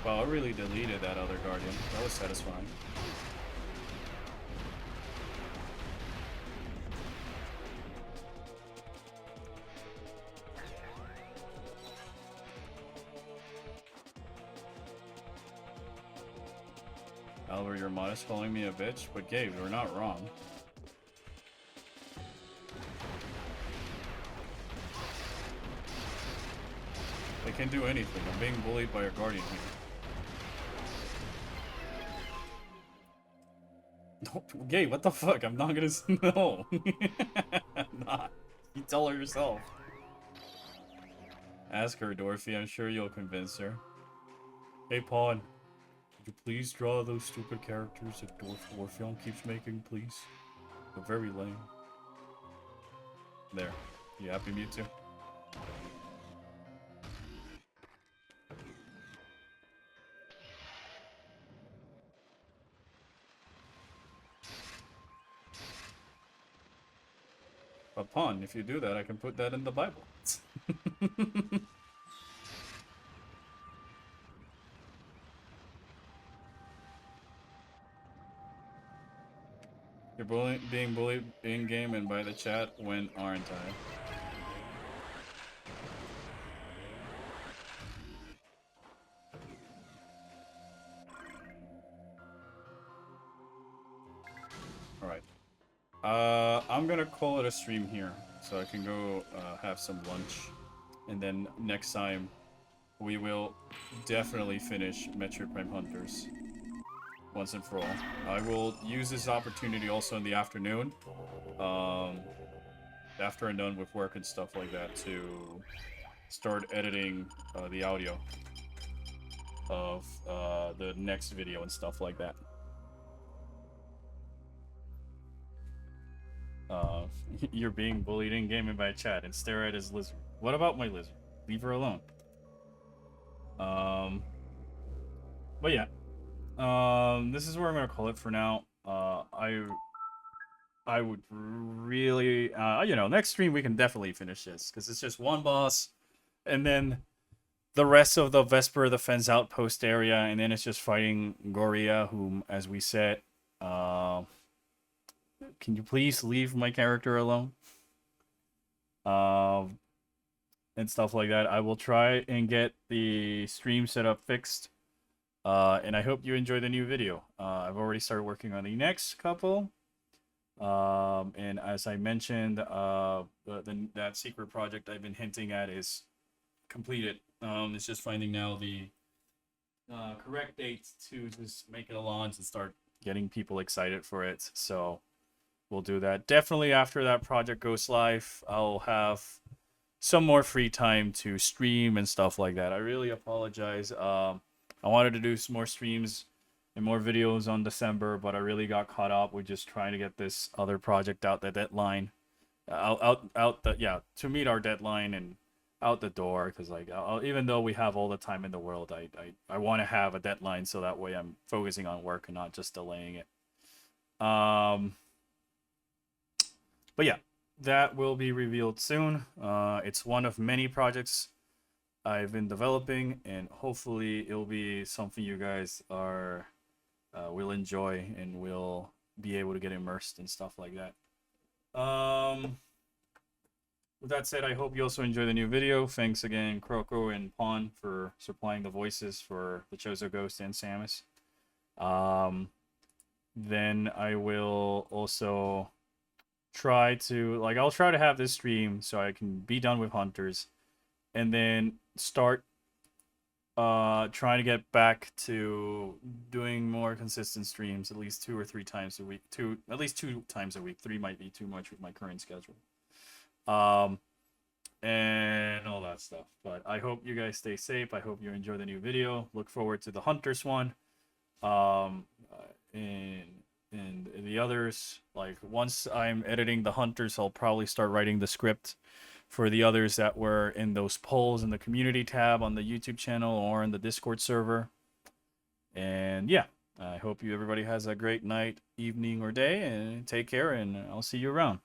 Wow, I really deleted that other guardian. That was satisfying. Albert, your mod is calling me a bitch, but Gabe, you're not wrong. They can do anything. I'm being bullied by a guardian here. Gabe, what the fuck? I'm not gonna. No. I'm not. You tell her yourself. Ask her, Dorothy. I'm sure you'll convince her. Hey, Pawn. Could you please draw those stupid characters that Orpheon keeps making, please? They're very lame. There. You happy, Mewtwo? Upon, if you do that, I can put that in the Bible. You're being bullied in-game and by the chat. When aren't I? Alright. I'm gonna call it a stream here, so I can go have some lunch. And then next time, we will definitely finish Metroid Prime Hunters. Once and for all. I will use this opportunity also in the afternoon. After I'm done with work and stuff like that, to start editing the audio of the next video and stuff like that. You're being bullied in-game and by chat, and stare at his lizard. What about my lizard? Leave her alone. But yeah. This is where I'm gonna call it for now. I would really, you know, next stream we can definitely finish this, because it's just one boss, and then the rest of the Vesper the Fence Outpost area, and then it's just fighting Goria, whom, as we said, can you please leave my character alone? And and stuff like that. I will try and get the stream setup fixed. And I hope you enjoy the new video. I've already started working on the next couple. And as I mentioned, that secret project I've been hinting at is completed. It's just finding now the correct date to just make it a launch and start getting people excited for it. So we'll do that. Definitely after that project goes live, I'll have some more free time to stream and stuff like that. I really apologize. I wanted to do some more streams and more videos on December, but I really got caught up with just trying to get this other project out the deadline, to meet our deadline and out the door. Because like, even though we have all the time in the world, I want to have a deadline so that way I'm focusing on work and not just delaying it. But yeah, that will be revealed soon. It's one of many projects I've been developing, and hopefully it'll be something you guys are will enjoy and will be able to get immersed and stuff like that. With that said, I hope you also enjoy the new video. Thanks again, Kroko and Pawn, for supplying the voices for the Chozo Ghost and Samus. Then I will also try to I'll try to have this stream so I can be done with Hunters, and then start trying to get back to doing more consistent streams, at least 2 or 3 times a week. At least 2 times a week. 3 might be too much with my current schedule. And all that stuff. But I hope you guys stay safe. I hope you enjoy the new video. Look forward to the Hunters one. And the others, like once I'm editing the Hunters, I'll probably start writing the script for the others that were in those polls in the community tab on the YouTube channel or in the Discord server. And yeah, I hope everybody has a great night, evening, or day, and take care, and I'll see you around.